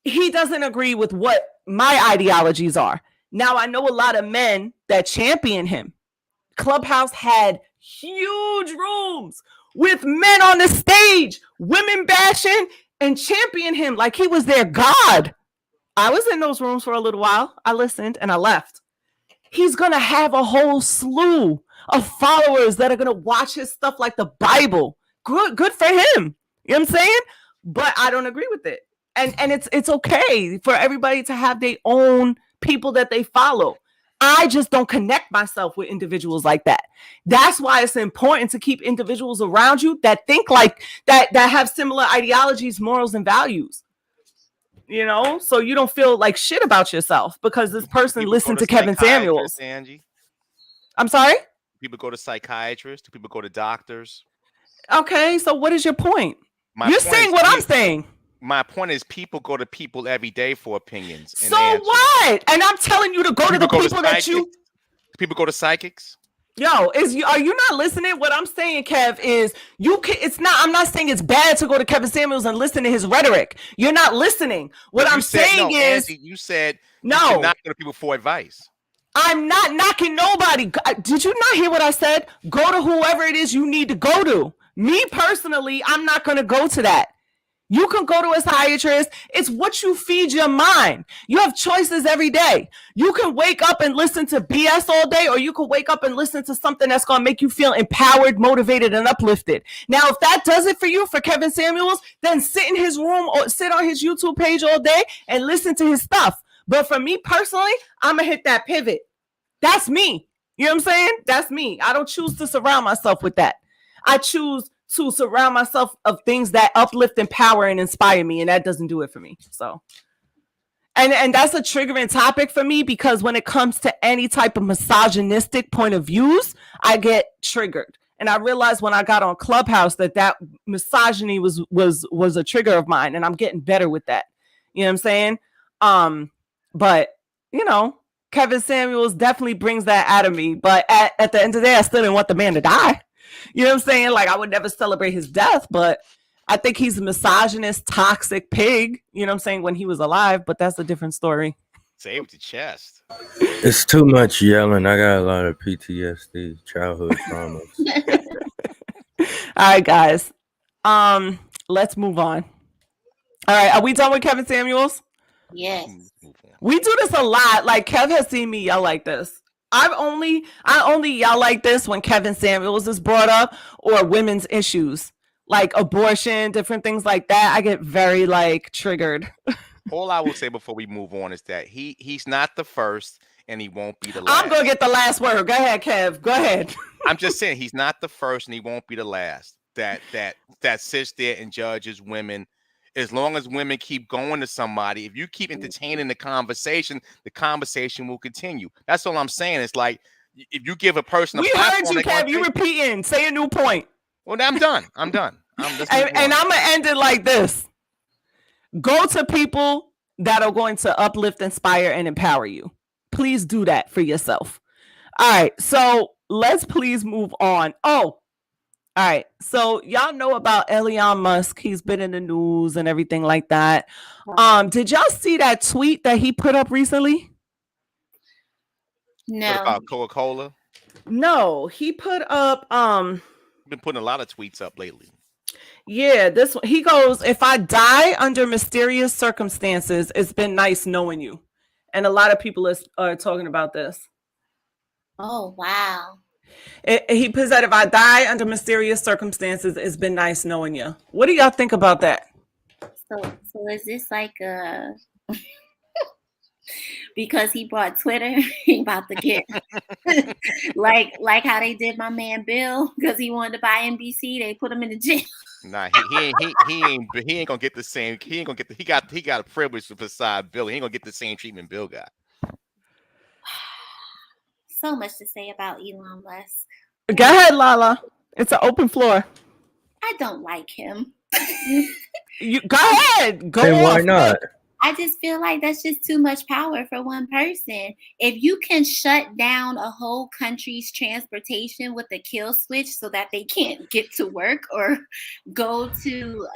he doesn't agree with what my ideologies are. Now, I know a lot of men that champion him. Clubhouse had huge rooms with men on the stage, women bashing and champion him like he was their God. I was in those rooms for a little while. I listened and I left. He's going to have a whole slew of followers that are going to watch his stuff like the Bible. Good for him. You know what I'm saying? But I don't agree with it. And it's okay for everybody to have their own people that they follow. I just don't connect myself with individuals like that. That's why it's important to keep individuals around you that think like that have similar ideologies, morals, and values. So you don't feel like shit about yourself because this person listened to Kevin Samuels. Angie, I'm sorry? People go to psychiatrists. People go to doctors. Okay, so what is your point? You're saying what I'm saying. My point is people go to people every day for opinions. So what? And I'm telling you to go to the people that you... People go to psychics. Yo, are you not listening? What I'm saying, Kev, is you can. It's not. I'm not saying it's bad to go to Kevin Samuels and listen to his rhetoric. You're not listening. What I'm saying is, Angie, you said no. You should not go to people for advice. I'm not knocking nobody. Did you not hear what I said? Go to whoever it is you need to go to. Me personally, I'm not going to go to that. You can go to a psychiatrist. It's what you feed your mind. You have choices every day. You can wake up and listen to BS all day, or you can wake up and listen to something that's going to make you feel empowered, motivated, and uplifted. Now, if that does it for you, for Kevin Samuels, then sit in his room or sit on his YouTube page all day and listen to his stuff. But for me personally, I'm going to hit that pivot. That's me. You know what I'm saying? That's me. I don't choose to surround myself with that. I choose to surround myself of things that uplift, empower, and inspire me, and that doesn't do it for me. So, and that's a triggering topic for me, because when it comes to any type of misogynistic point of views, I get triggered. And I realized when I got on Clubhouse that misogyny was a trigger of mine, and I'm getting better with that. You know what I'm saying? But you know, Kevin Samuels definitely brings that out of me. But at the end of the day, I still didn't want the man to die. You know what I'm saying? Like, I would never celebrate his death, but I think he's a misogynist, toxic pig, you know what I'm saying, when he was alive, but that's a different story. Say it with your chest. It's too much yelling. I got a lot of PTSD, childhood traumas. All right, guys. Let's move on. All right, are we done with Kevin Samuels? Yes. We do this a lot. Like, Kev has seen me yell like this. I only yell like this when Kevin Samuels is brought up, or women's issues like abortion, different things like that. I get very like triggered. All I will say before we move on is that he's not the first, and he won't be the last. I'm gonna get the last word. Go ahead, Kev. Go ahead. I'm just saying he's not the first, and he won't be the last. That sits there and judges women. As long as women keep going to somebody, if you keep entertaining the conversation will continue. That's all I'm saying. It's like, if you give a person a platform, heard you, Kev. You repeating. Say a new point. Well, I'm done. I'm done. And I'm going to end it like this. Go to people that are going to uplift, inspire, and empower you. Please do that for yourself. All right. So let's please move on. Oh, all right, so y'all know about Elon Musk. He's been in the news and everything like that. Did y'all see that tweet that he put up recently? No. What about Coca-Cola? No, he put up Been putting a lot of tweets up lately. Yeah, this one, he goes, "If I die under mysterious circumstances, it's been nice knowing you." And a lot of people are talking about this. Oh, wow. He puts that, "If I die under mysterious circumstances, it's been nice knowing you." What do y'all think about that? So is this like a because he bought Twitter, he about to get like how they did my man Bill because he wanted to buy NBC, they put him in the jail. Nah, he ain't gonna get the same. He ain't gonna get. He got a privilege beside Bill. He ain't gonna get the same treatment Bill got. So much to say about Elon Musk. Go ahead, Lala. It's an open floor. I don't like him. You go ahead. Go Hey, why off. not? I just feel like that's just too much power for one person. If you can shut down a whole country's transportation with a kill switch so that they can't get to work or go to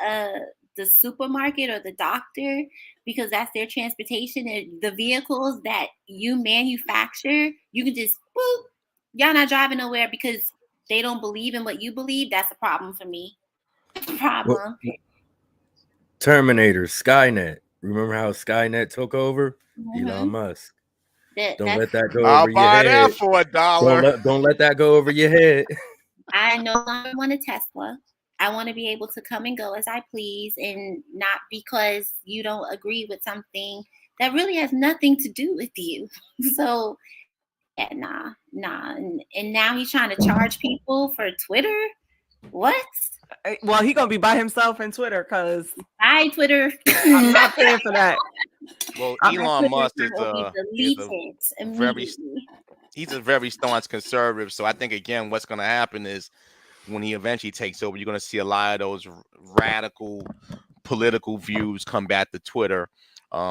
the supermarket or the doctor because that's their transportation, and the vehicles that you manufacture, you can just, boop, y'all not driving nowhere because they don't believe in what you believe, that's a problem for me. Problem. Well, Terminator, Skynet. Remember how Skynet took over? Elon Musk. Don't let that go I'll over your buy head. that for $1. Don't let that go over your head. I no longer want a Tesla. I want to be able to come and go as I please, and not because you don't agree with something that really has nothing to do with you. So, yeah, nah. And now he's trying to charge people for Twitter. What? Well, he gonna be by himself in Twitter because Hi, Twitter. I'm not paying for that. Well, Elon Musk is he's a very staunch conservative. So I think, again, what's going to happen is when he eventually takes over, you're going to see a lot of those radical political views come back to Twitter.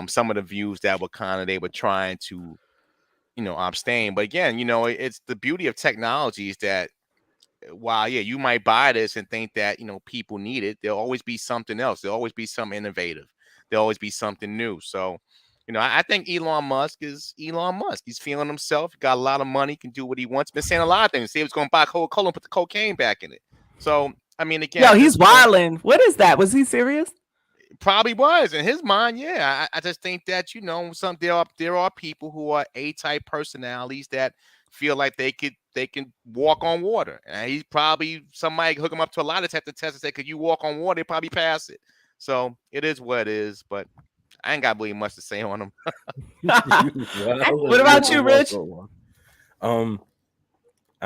Some of the views that were they were trying to, abstain. But again, it's the beauty of technology is that while you might buy this and think that people need it, there'll always be something else. There'll always be something innovative. There'll always be something new. So, I think Elon Musk is Elon Musk. He's feeling himself. He got a lot of money, can do what he wants. Been saying a lot of things. Say he was going to buy Coca-Cola and put the cocaine back in it. So, I mean, again, yo, he's wilding. What is that? Was he serious? Probably was in his mind. Yeah, I just think that there are people who are A-type personalities that feel like they can walk on water, and he's probably somebody hook him up to a lot of type of tests and say, "Could you walk on water?" They probably pass it. So it is what it is. But I ain't got really much to say on him. What about you, Rich? I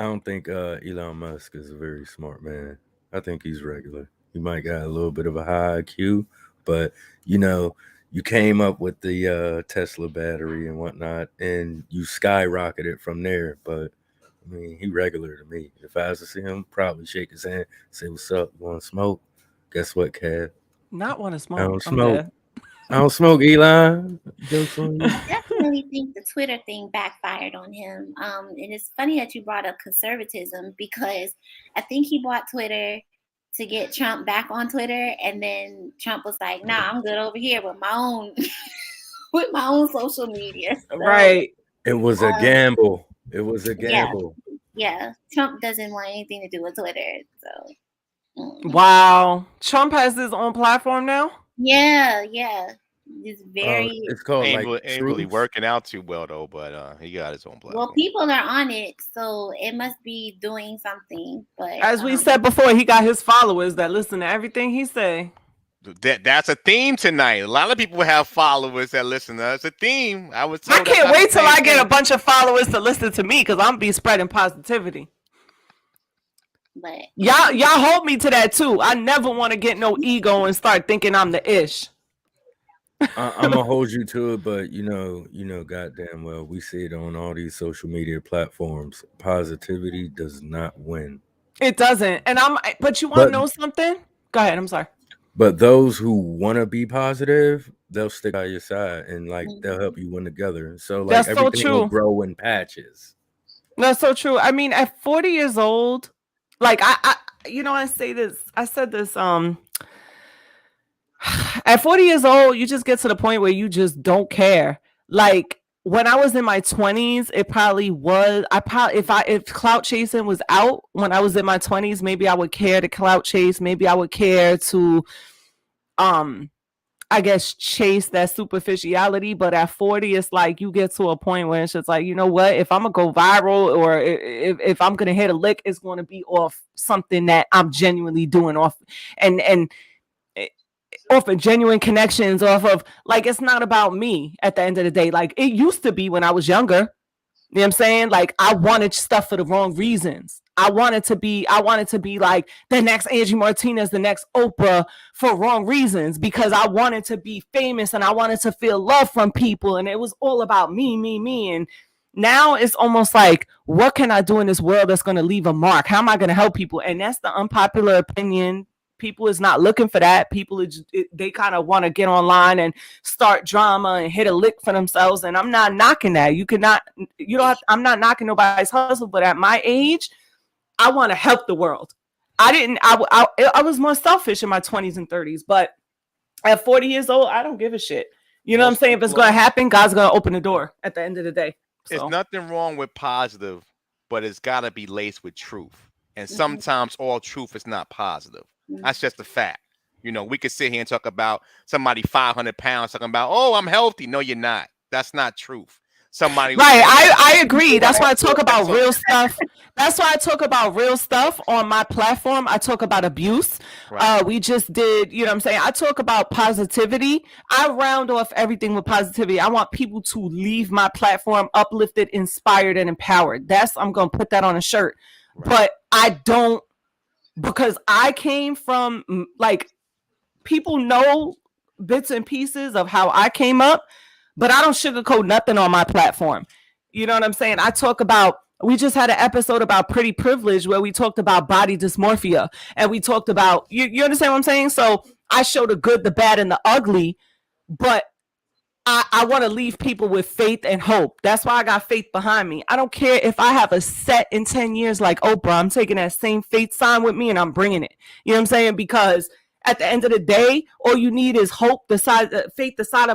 don't think Elon Musk is a very smart man. I think he's regular. He might got a little bit of a high IQ, but you came up with the Tesla battery and whatnot, and you skyrocketed from there. But I mean, he regular to me. If I was to see him, probably shake his hand, say, "What's up? You want to smoke?" Guess what, Kev? Not want to smoke. I don't smoke. I don't smoke, Elon. I definitely think the Twitter thing backfired on him. And it's funny that you brought up conservatism, because I think he bought Twitter to get Trump back on Twitter, and then Trump was like, "Nah, I'm good over here with my own with my own social media." So, right. It was a gamble. It was a gamble. Yeah. Trump doesn't want anything to do with Twitter. So wow. Trump has his own platform now? Yeah. It's very it's called ain't really working out too well though, but he got his own platform. well, people are on it, so it must be doing something. But as we said before, he got his followers that listen to everything he say. That's a theme tonight. A lot of people have followers that listen to us. It's a theme. I can't wait till I get a bunch of followers to listen to me, because I'm be spreading positivity. But y'all hold me to that too. I never want to get no ego and start thinking I'm the ish. I'm gonna hold you to it, but goddamn well, we see it on all these social media platforms. Positivity does not win. It doesn't. And but you want to know something? Go ahead. I'm sorry. But those who want to be positive, they'll stick by your side and they'll help you win together. So like that's so everything true. will grow in patches. That's so true. I mean, at 40 years old, like I said this, at 40 years old, you just get to the point where you just don't care. Like when I was in my 20s, it probably was. If clout chasing was out when I was in my 20s, maybe I would care to clout chase. Maybe I would care to, I guess, chase that superficiality. But at 40, it's like you get to a point where it's just like, you know what? If I'm gonna go viral, or if I'm gonna hit a lick, it's going to be off something that I'm genuinely doing off and off of genuine connections, off of, like, it's not about me at the end of the day. Like it used to be when I was younger. You know what I'm saying? Like I wanted stuff for the wrong reasons. I wanted to be like the next Angie Martinez, the next Oprah, for wrong reasons, because I wanted to be famous and I wanted to feel love from people, and it was all about me. And now it's almost like, what can I do in this world that's going to leave a mark? How am I going to help people? And that's the unpopular opinion. People is not looking for that. People, they kind of want to get online and start drama and hit a lick for themselves. And I'm not knocking that. I'm not knocking nobody's hustle, but at my age, I want to help the world. I was more selfish in my 20s and 30s, but at 40 years old, I don't give a shit. You know what I'm saying? If it's going to happen, God's going to open the door at the end of the day. So. There's nothing wrong with positive, but it's got to be laced with truth. And sometimes all truth is not positive. That's just a fact. We could sit here and talk about somebody 500 pounds talking about, oh, I'm healthy. No, you're not. That's not truth. Somebody. Right. I agree. That's why I talk about real stuff. That's why I talk about real stuff on my platform. I talk about abuse. Right. We just did, you know what I'm saying? I talk about positivity. I round off everything with positivity. I want people to leave my platform uplifted, inspired, and empowered. I'm going to put that on a shirt. Right. But I don't, because I came from, like, people know bits and pieces of how I came up, but I don't sugarcoat nothing on my platform. You know what I'm saying? We just had an episode about pretty privilege where we talked about body dysmorphia, and we talked about, you understand what I'm saying? So I show the good, the bad, and the ugly, but I want to leave people with faith and hope. That's why I got faith behind me. I don't care if I have a set in 10 years like Oprah. I'm taking that same faith sign with me and I'm bringing it. You know what I'm saying? Because at the end of the day, all you need is hope, the size, faith, the size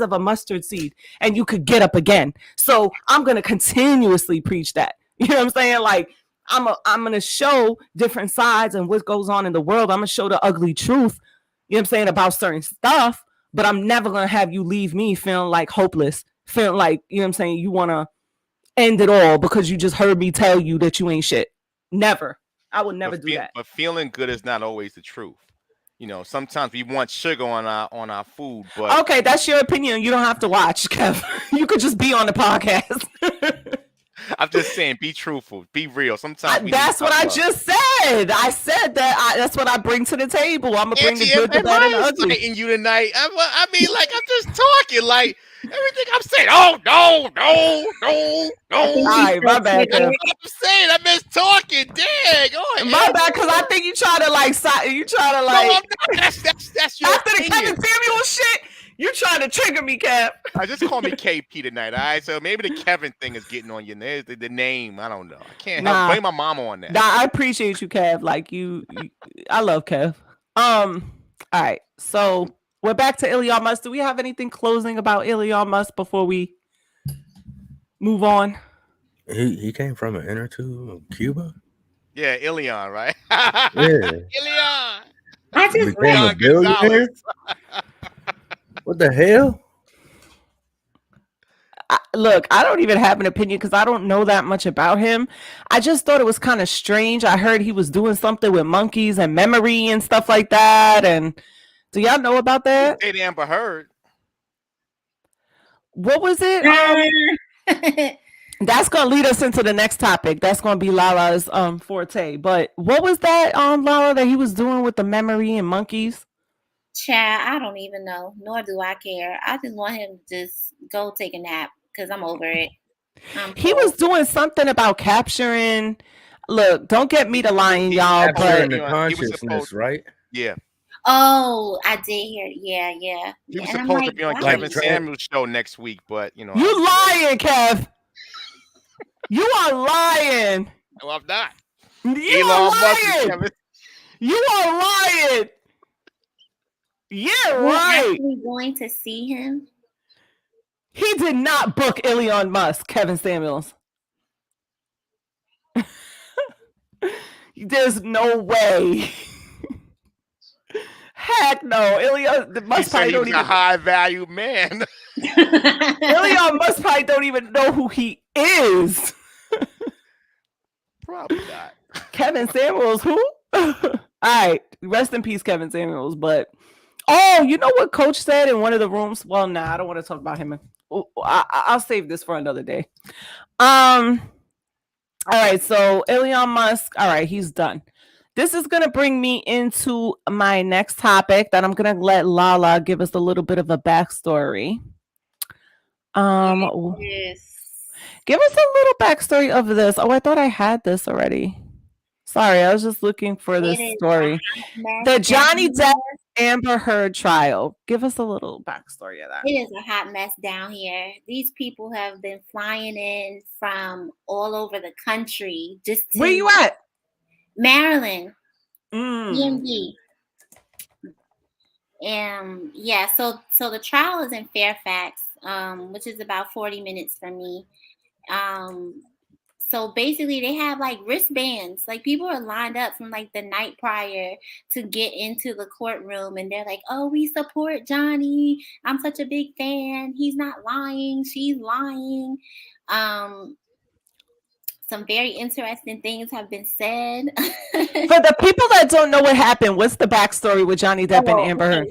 of a mustard seed, and you could get up again. So I'm gonna continuously preach that. You know what I'm saying? Like I'm gonna show different sides and what goes on in the world. I'm gonna show the ugly truth. You know what I'm saying about certain stuff. But I'm never gonna have you leave me feeling like hopeless, feeling like, you know what I'm saying, you wanna end it all because you just heard me tell you that you ain't shit. Never. I would never do that. But feeling good is not always the truth. You know, sometimes we want sugar on our food, but okay, that's your opinion. You don't have to watch, Kev. You could just be on the podcast. I'm just saying, be truthful, be real. Sometimes that's what I just said. I said that. That's what I bring to the table. I'm gonna bring the good, the bad, and the ugly. In you tonight. I mean, like I'm just talking, like everything I'm saying. Oh no. All right, my bad. That's what I'm saying. I'm just talking. Dang. Oh, my bad, because I think you try to like. No, I'm not. That's your after opinion. the Kevin Samuels shit. You trying to trigger me, Kev. I just call me KP tonight, all right? So maybe the Kevin thing is getting on you. There's the name. I don't know. I can't help blame my mama on that. Nah, I appreciate you, Kev. Like you I love Kev. All right. So we're back to Elon Musk. Do we have anything closing about Elon Musk before we move on? He came from an inner tube of Cuba. Yeah, Elon, right? Yeah. Elon. I just became a billionaire. What the hell? Look, I don't even have an opinion because I don't know that much about him. I just thought it was kind of strange. I heard he was doing something with monkeys and memory and stuff like that. And do y'all know about that? They Amber Heard. What was it? That's gonna lead us into the next topic. That's gonna be Lala's forte. But what was that Lala that he was doing with the memory and monkeys? Chad, I don't even know, nor do I care. I just want him to just go take a nap because I'm over it. He was doing something about capturing. Look, don't get me to lying, y'all. But the consciousness, right? Yeah. Oh, I did hear. Yeah. He was supposed to be on Kevin Samuels' show next week, but you know. You lying, Kev. You are lying. No, I'm not. You are lying. You are lying. Yeah, We're right. actually going to see him. He did not book Elon Musk, Kevin Samuels. There's no way. Heck no. Elon Musk probably don't even. A high value man. Elon Musk probably don't even know who he is. Probably not. Kevin Samuels, who? All right, rest in peace, Kevin Samuels. But you know what Coach said in one of the rooms? Well, nah, I don't want to talk about him. I'll save this for another day. All right, so Elon Musk. All right, he's done. This is gonna bring me into my next topic that I'm gonna let Lala give us a little bit of a backstory. Yes. Give us a little backstory of this. Oh, I thought I had this already. Sorry, I was just looking for this story. The Johnny Depp Amber Heard trial. Give us a little backstory of that. It is a hot mess down here. These people have been flying in from all over the country. Where you at? Maryland. DMV. Yeah, so the trial is in Fairfax, which is about 40 minutes from me. So basically they have like wristbands. Like people are lined up from like the night prior to get into the courtroom and they're like, oh, we support Johnny. I'm such a big fan. He's not lying. She's lying. Some very interesting things have been said. For the people that don't know what happened, what's the backstory with Johnny Depp and Amber Heard?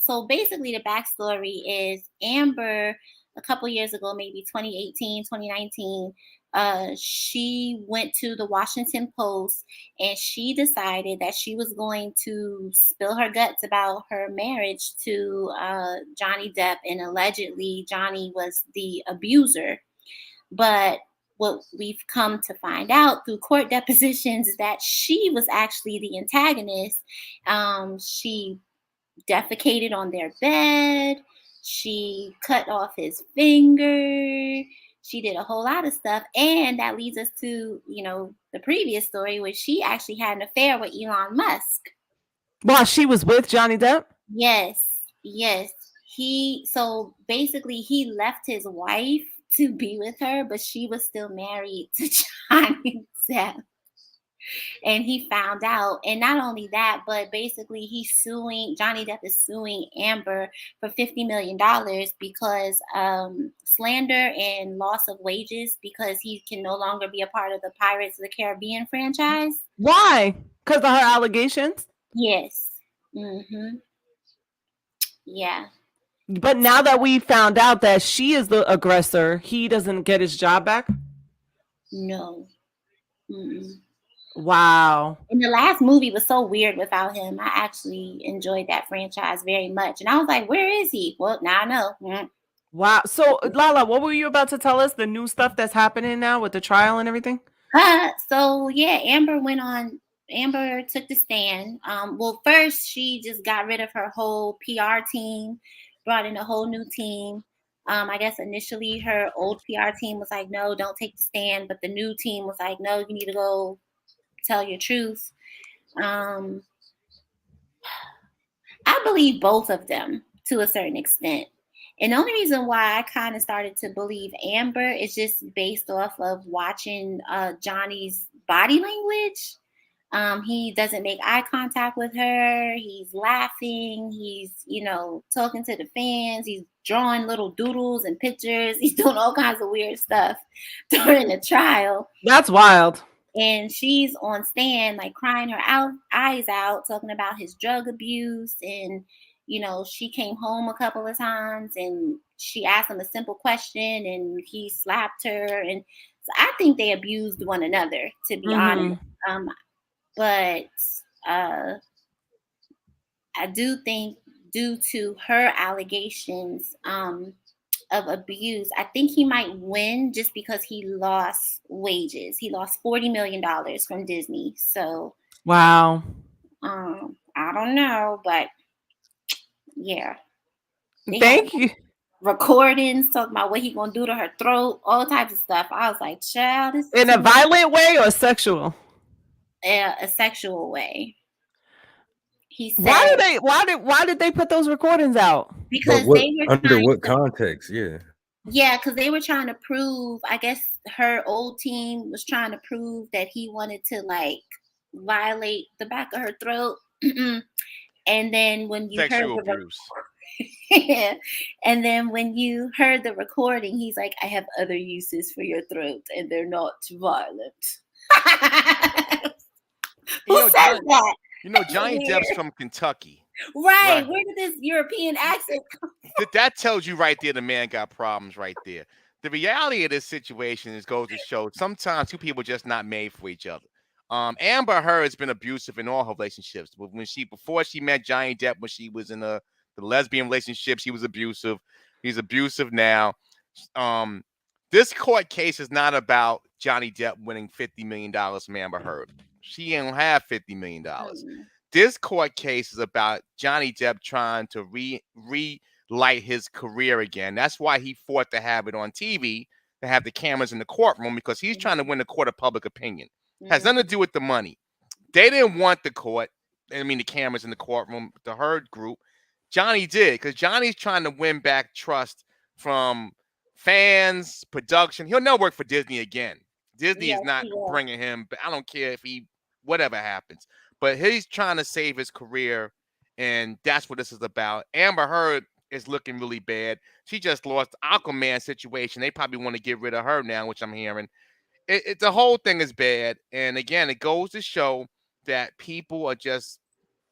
So basically the backstory is Amber, a couple years ago, maybe 2018, 2019, she went to the Washington Post and she decided that she was going to spill her guts about her marriage to Johnny Depp, and allegedly Johnny was the abuser. But what we've come to find out through court depositions is that she was actually the antagonist. She defecated on their bed. She cut off his finger. She did a whole lot of stuff. And that leads us to, the previous story where she actually had an affair with Elon Musk. While she was with Johnny Depp? Yes. So basically he left his wife to be with her, but she was still married to Johnny Depp. And he found out. And not only that, but basically Johnny Depp is suing Amber for $50 million because slander and loss of wages, because he can no longer be a part of the Pirates of the Caribbean franchise. Why? Because of her allegations? Yes. Yeah. But now that we found out that she is the aggressor, he doesn't get his job back? No. Wow. And the last movie was so weird without him. I actually enjoyed that franchise very much. And I was like, where is he? Well, now I know. Wow. So, Lala, what were you about to tell us? The new stuff that's happening now with the trial and everything? So, yeah, Amber took the stand. Well, first, she just got rid of her whole PR team, brought in a whole new team. I guess initially her old PR team was like, no, don't take the stand. But the new team was like, no, you need to go tell your truth. I believe both of them to a certain extent. And the only reason why I kind of started to believe Amber is just based off of watching Johnny's body language. He doesn't make eye contact with her. He's laughing. He's, talking to the fans. He's drawing little doodles and pictures. He's doing all kinds of weird stuff during the trial. That's wild. And she's on stand, like crying her eyes out, talking about his drug abuse. And, she came home a couple of times and she asked him a simple question and he slapped her. And so I think they abused one another, to be honest. But I do think due to her allegations of abuse, I think he might win just because he lost wages. He lost $40 million from Disney. So, wow. I don't know, but yeah. Thank you. Recordings talking about what he gonna do to her throat, all types of stuff. I was like, child, this in a violent way or sexual? A sexual way. He said, why did they put those recordings out? Because what, they were under what context? Yeah, because they were trying to prove, I guess her old team was trying to prove that he wanted to like violate the back of her throat. And then when you sexual heard abuse. And then when you heard the recording, he's like, I have other uses for your throat and they're not violent. Who says that? Johnny Depp's from Kentucky. Right. Where did this European accent come from? That tells you right there the man got problems right there. The reality of this situation goes to show sometimes two people just not made for each other. Amber Heard has been abusive in all her relationships. Before she met Johnny Depp, when she was in the lesbian relationship, she was abusive. He's abusive now. This court case is not about Johnny Depp winning $50 million from Amber Heard. She don't have $50 million. This court case is about Johnny Depp trying to relight his career again. That's why he fought to have it on TV, to have the cameras in the courtroom, because he's trying to win the court of public opinion. Has nothing to do with the money. They didn't want the cameras in the courtroom, the Heard group. Johnny did, because Johnny's trying to win back trust from fans, production. He'll never work for Disney again. Disney is not bringing him, but I don't care if whatever happens. But he's trying to save his career, and that's what this is about. Amber Heard is looking really bad. She just lost the Aquaman situation. They probably want to get rid of her now, which I'm hearing. The whole thing is bad. And again, it goes to show that people are just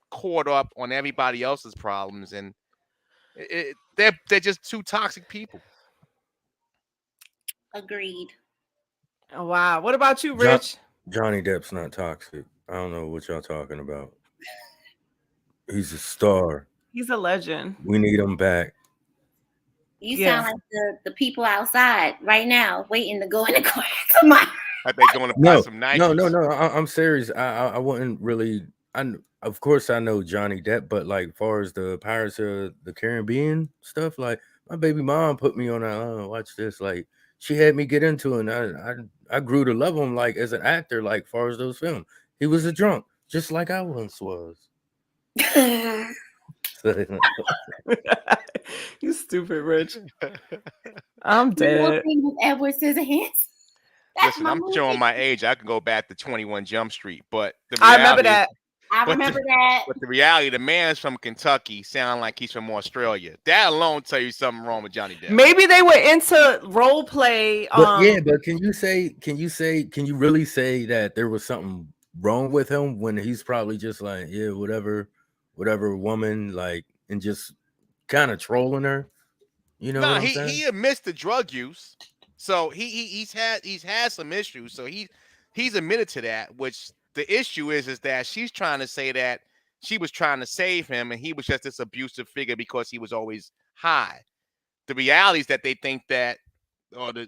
caught up on everybody else's problems, and they're just two toxic people. Agreed. Oh, wow. What about you, Rich? Johnny Depp's not toxic. I don't know what y'all talking about. He's a star. He's a legend. We need him back. You sound like the people outside right now waiting to go in the court tomorrow. Are they going to buy some Nikes? No. I'm serious. I wouldn't really of course I know Johnny Depp, but like far as the Pirates of the Caribbean stuff, like my baby mom put me on that. Watch this, like she had me get into it. And I grew to love him like as an actor. Like far as those films, he was a drunk, just like I once was. You stupid, Rich. I'm The whole dead. thing with Edward Scissorhands. That's Listen, my I'm movie. showing my age. I can go back to 21 Jump Street, but the I remember reality is- that. I but remember that. But the reality, the man's from Kentucky, sound like he's from Australia. That alone tell you something wrong with Johnny Depp. Maybe they were into role play. But yeah, but can you really say that there was something wrong with him when he's probably just like, yeah, whatever woman, like, and just kind of trolling her? You know what I'm saying? He admits the drug use, so he's had some issues. So he's admitted to that. Which the issue is that she's trying to say that she was trying to save him, and he was just this abusive figure because he was always high. The reality is that they think that,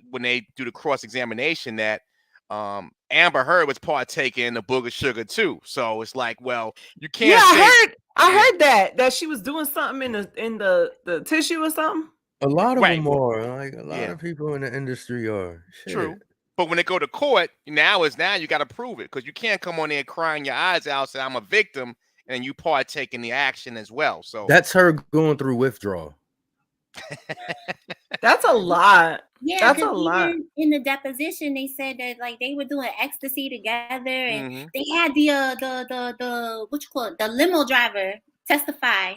when they do the cross examination, that Amber Heard was partaking in the booger sugar too. So it's like, well, you can't. Yeah, I heard that she was doing something in the tissue or something. A lot of Right. them are like a lot of people in the industry are. Shit. True. But when they go to court, now you got to prove it, because you can't come on there crying your eyes out, say I'm a victim, and you partake in the action as well. So That's her going through withdrawal. That's a lot. Yeah, That's a 'cause lot. even in the deposition, they said that like they were doing ecstasy together, and Mhm. they had the what you call it, the limo driver testify,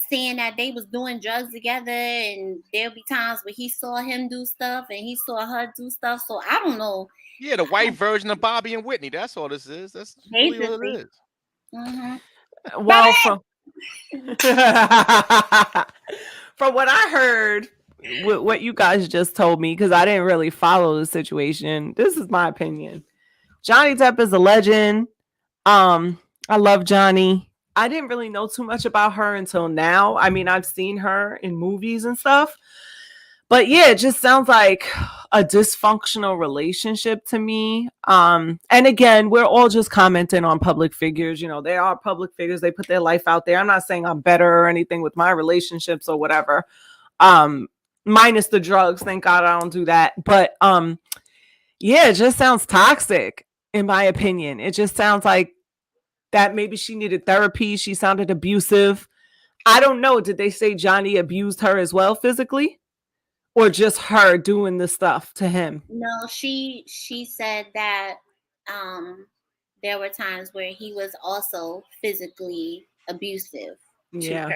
saying that they was doing drugs together, and there'll be times where he saw him do stuff and he saw her do stuff. So I don't know. yeah, the white version of Bobby and Whitney. That's all this is. That's really what it is. Mm-hmm. Well, from what I heard, what you guys just told me, because I didn't really follow the situation. This is my opinion. Johnny Depp is a legend. I love Johnny. I didn't really know too much about her until now. I mean, I've seen her in movies and stuff. But yeah, it just sounds like a dysfunctional relationship to me. And again, we're all just commenting on public figures. You know, they are public figures. They put their life out there. I'm not saying I'm better or anything with my relationships or whatever. Minus the drugs. Thank God I don't do that. But yeah, it just sounds toxic, in my opinion. It just sounds like that maybe she needed therapy. She sounded abusive. I don't know. Did they say Johnny abused her as well physically? Or just her doing the stuff to him? No, she said that there were times where he was also physically abusive to her.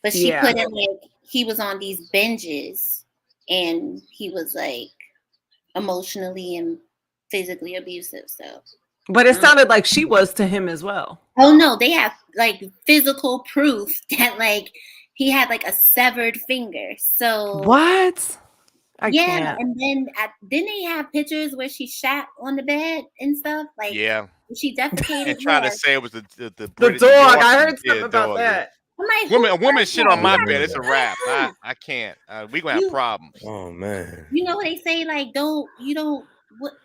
But she put it like he was on these binges and he was like emotionally and physically abusive. So but it sounded like she was to him as well. Oh no, they have like physical proof that like he had like a severed finger. So what? I can't. can't. And then didn't they have pictures where she shat on the bed and stuff? Like she defecated and trying to say it was the British dog. I heard something about that. Like, a woman shit on my bed. It's a wrap. I can't. We gonna have problems. Oh man. You know what they say? Like,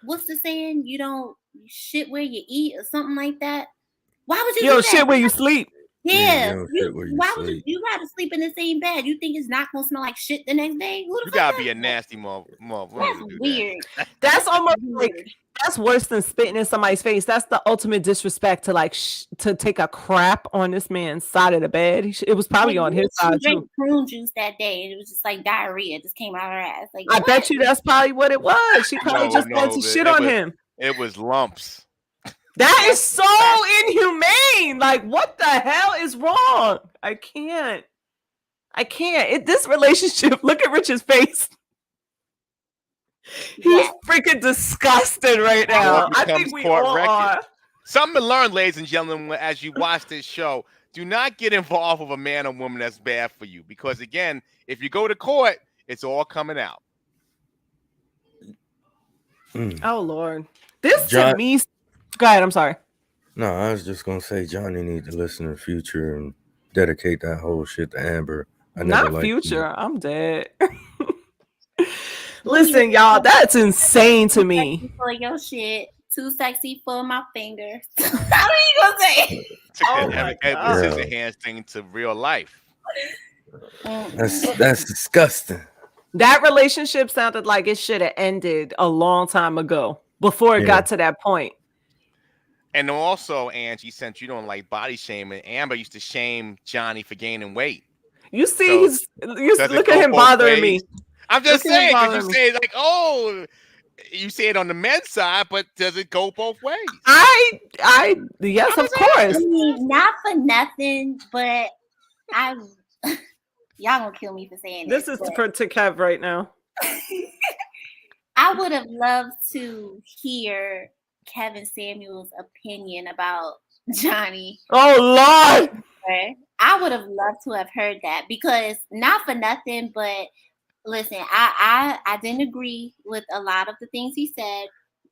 what's the saying? You don't shit where you eat or something like that. Why would you do that? Shit where you sleep? Yeah. Why would you rather sleep in the same bed? You think it's not gonna smell like shit the next day? You gotta be a nasty mother. That's weird. That's almost like that's worse than spitting in somebody's face. That's the ultimate disrespect to like to take a crap on this man's side of the bed. It was probably on his side she drank too. prune juice that day. It was just like diarrhea. It just came out of her ass. Like I bet you that's probably what it was. She probably just wanted to shit on him. It was lumps. That is so inhumane. Like, what the hell is wrong? I can't. This relationship, look at Rich's face. He's freaking disgusted right now. I think we all are. Something to learn, ladies and gentlemen, as you watch this show. Do not get involved with a man or woman that's bad for you. Because, again, if you go to court, it's all coming out. Oh, Lord. This to me... Go ahead, I'm sorry. No, I was just going to say Johnny need to listen to Future and dedicate that whole shit to Amber. Not Future. I'm dead. Listen, y'all, that's insane to me. For your shit. Too sexy for my fingers. What are you gonna say? Took Oh that my Edward God. Scissorhands thing to real life. That's disgusting. That relationship sounded like it should have ended a long time ago before it Yeah. got to that point. And also, Angie, since you don't like body shaming, Amber used to shame Johnny for gaining weight. You see, So, you does it look go at him both bothering ways? me. I'm just Look at him saying, because you bothering me. say like, oh, you say it on the men's side, but does it go both ways? Yes, I'm of just asking. course. I mean, not for nothing, but I y'all gonna kill me for saying This this. is for to Kev right now. I would have loved to hear Kevin Samuel's opinion about Johnny. Oh Lord. I would have loved to have heard that, because not for nothing, but listen, I didn't agree with a lot of the things he said,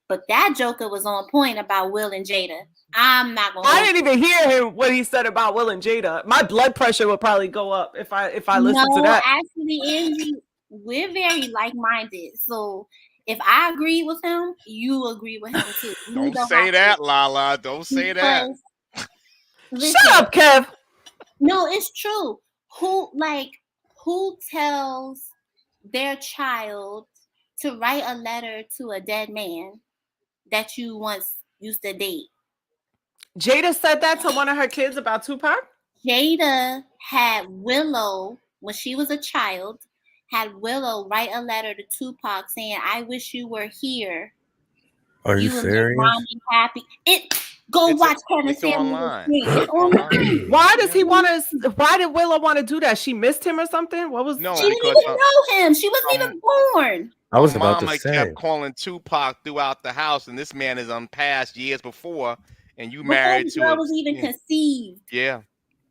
but that Joker was on point about Will and Jada. I'm not gonna. I didn't even hear him what he said about Will and Jada. My blood pressure would probably go up if I listened to that. Actually, Angie, we're very like-minded. So if I agree with him, you agree with him too. Don't say that, Lala. Don't say that. Listen, Shut up, Kev. no, it's true. Who tells their child to write a letter to a dead man that you once used to date? Jada said that to one of her kids about Tupac? Jada had Willow, when she was a child, had Willow write a letter to Tupac saying, "I wish you were here. Are you would make serious? mommy happy." Watch Kevin Samuel's online. thing. It's online. Why does he want to? Why did Willow want to do that? She missed him or something? What was? No, She didn't because even know him. She wasn't even born. I was about Mama to say. kept calling Tupac throughout the house, and this man is unpassed years before, and you married Before to the girl a, was even conceived. Yeah.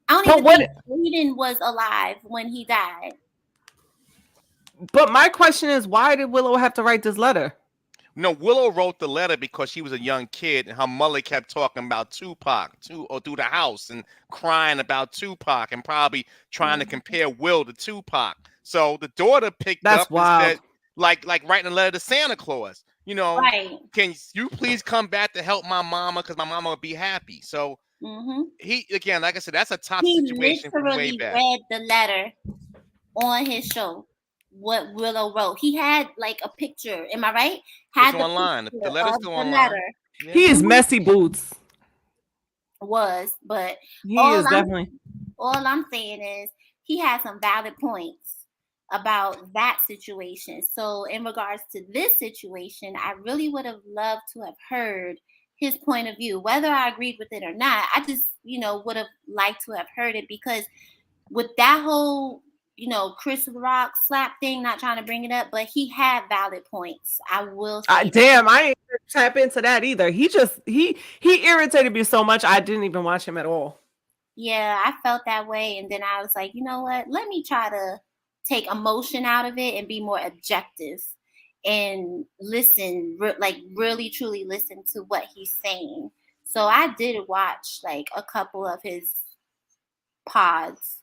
I don't But even what- think Aiden was alive when he died. But my question is, why did Willow have to write this letter? No, Willow wrote the letter because she was a young kid, and her mother kept talking about Tupac through the house and crying about Tupac and probably trying to compare Will to Tupac. So the daughter picked That's up wild. and said, like writing a letter to Santa Claus. You know, Right. Can you please come back to help my mama, because my mama would be happy. So he, again, like I said, that's a toxic He situation from way literally back. read the letter on his show. What Willow wrote, he had like a picture. Am I right? Had It's online. The letter's still online. letter Yeah. He is messy boots. but He is definitely. all I'm saying is he had some valid points about that situation. So in regards to this situation, I really would have loved to have heard his point of view, whether I agreed with it or not. I just, would have liked to have heard it, because with that whole, Chris Rock slap thing, not trying to bring it up, but he had valid points. I will say Damn, I ain't tap into that either. He just he irritated me so much I didn't even watch him at all. Yeah, I felt that way, and then I was like, you know what? Let me try to take emotion out of it and be more objective and listen, really truly listen to what he's saying. So I did watch like a couple of his pods.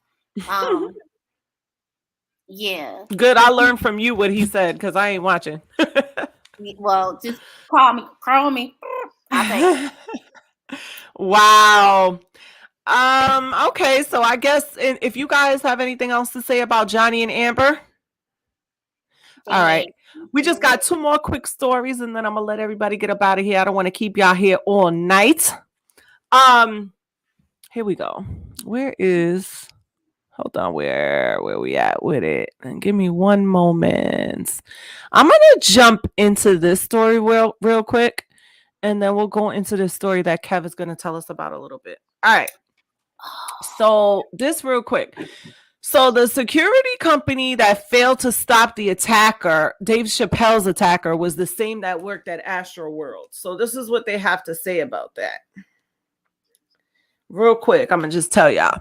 Yeah. Good, I learned from you what he said, because I ain't watching. Well, just call me. I'll take Wow. Okay, so I guess if you guys have anything else to say about Johnny and Amber. All right. We just got 2 more quick stories, and then I'm gonna let everybody get up out of here. I don't want to keep y'all here all night. Here we go. Hold on, where we at with it? And give me one moment. I'm gonna jump into this story real quick, and then we'll go into the story that Kev is gonna tell us about a little bit. All right. So this real quick. So the security company that failed to stop the attacker, Dave Chappelle's attacker, was the same that worked at Astroworld. So this is what they have to say about that. Real quick, I'm going to just tell y'all.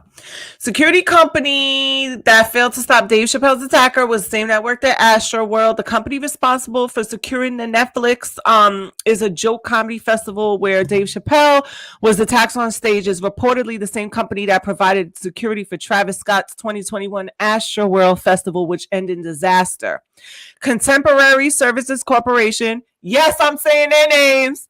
Security company that failed to stop Dave Chappelle's attacker was the same that worked at Astroworld. The company responsible for securing the Netflix is a joke comedy festival where Dave Chappelle was attacked on stage, is reportedly the same company that provided security for Travis Scott's 2021 Astroworld Festival, which ended in disaster. Contemporary Services Corporation, Yes, I'm saying their names.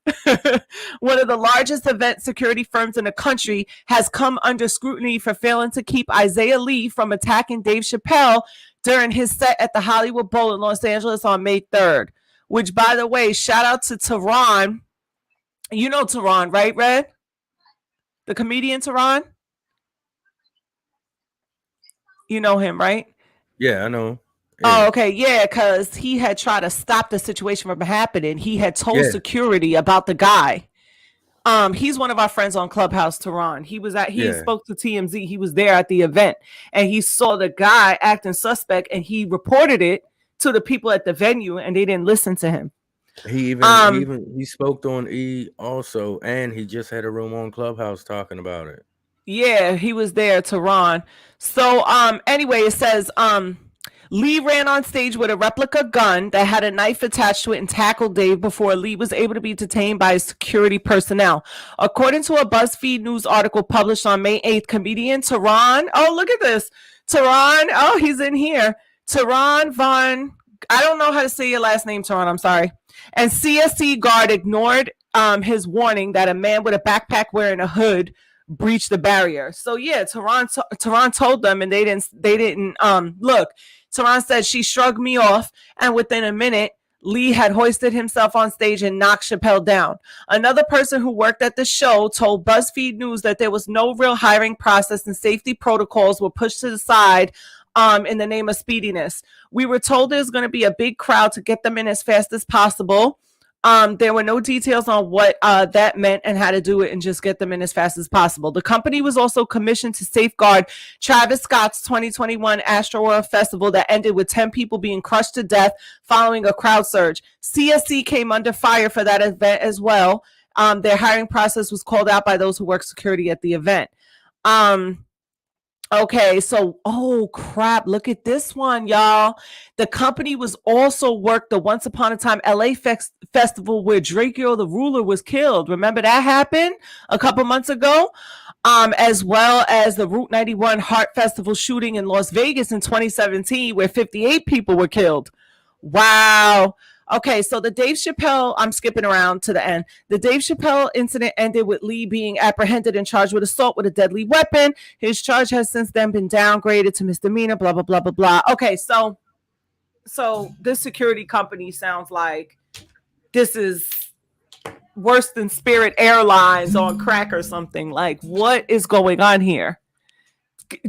One of the largest event security firms in the country has come under scrutiny for failing to keep Isaiah Lee from attacking Dave Chappelle during his set at the Hollywood Bowl in Los Angeles on May 3rd. Which, by the way, shout out to Tehran. You know Tehran, right, Red? The comedian Tehran? You know him, right? Yeah, I know. Oh, Yeah, okay. Yeah, because he had tried to stop the situation from happening. He had told yeah, security about the guy. He's one of our friends on Clubhouse, Tehran. He yeah. spoke to TMZ. He was there at the event and he saw the guy acting suspect and he reported it to the people at the venue and they didn't listen to him. He spoke on E also, and he just had a room on Clubhouse talking about it. Yeah, he was there, Tehran. So anyway, it says Lee ran on stage with a replica gun that had a knife attached to it and tackled Dave before Lee was able to be detained by security personnel. According to a BuzzFeed News article published on May 8th, comedian Tehran, oh, look at this. Tehran, oh, he's in here. Tehran Von, I don't know how to say your last name, Tehran, I'm sorry. And CSC guard ignored his warning that a man with a backpack wearing a hood breached the barrier. So yeah, Tehran told them and they didn't look. Tehran said she shrugged me off and within a minute Lee had hoisted himself on stage and knocked Chappelle down. Another person who worked at the show told BuzzFeed News that there was no real hiring process and safety protocols were pushed to the side in the name of speediness. We were told there's going to be a big crowd to get them in as fast as possible. There were no details on what that meant and how to do it and just get them in as fast as possible. The company was also commissioned to safeguard Travis Scott's 2021 Astroworld Festival that ended with 10 people being crushed to death following a crowd surge. CSC came under fire for that event as well. Their hiring process was called out by those who work security at the event. Okay, so oh crap, look at this one, y'all. The company was also worked the Once Upon a Time LA festival where Drakeo the Ruler was killed. Remember that happened a couple months ago? As well as the Route 91 Heart Festival shooting in Las Vegas in 2017 where 58 people were killed. Wow. Okay, so the Dave Chappelle, I'm skipping around to the end. The Dave Chappelle incident ended with Lee being apprehended and charged with assault with a deadly weapon. His charge has since then been downgraded to misdemeanor, blah, blah, blah, blah, blah. Okay, so this security company sounds like this is worse than Spirit Airlines on crack or something. Like, what is going on here?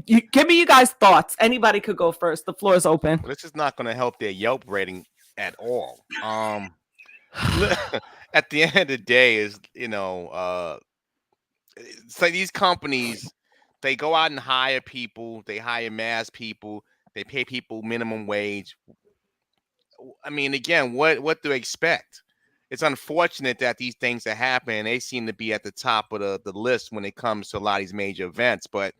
Give me you guys' thoughts. Anybody could go first. The floor is open. Well, this is not going to help their Yelp rating at all. At the end of the day, is it's like these companies, they go out and hire people, they hire mass people, they pay people minimum wage. I mean, again, what do they expect? It's unfortunate that these things that happen, they seem to be at the top of the list when it comes to a lot of these major events. But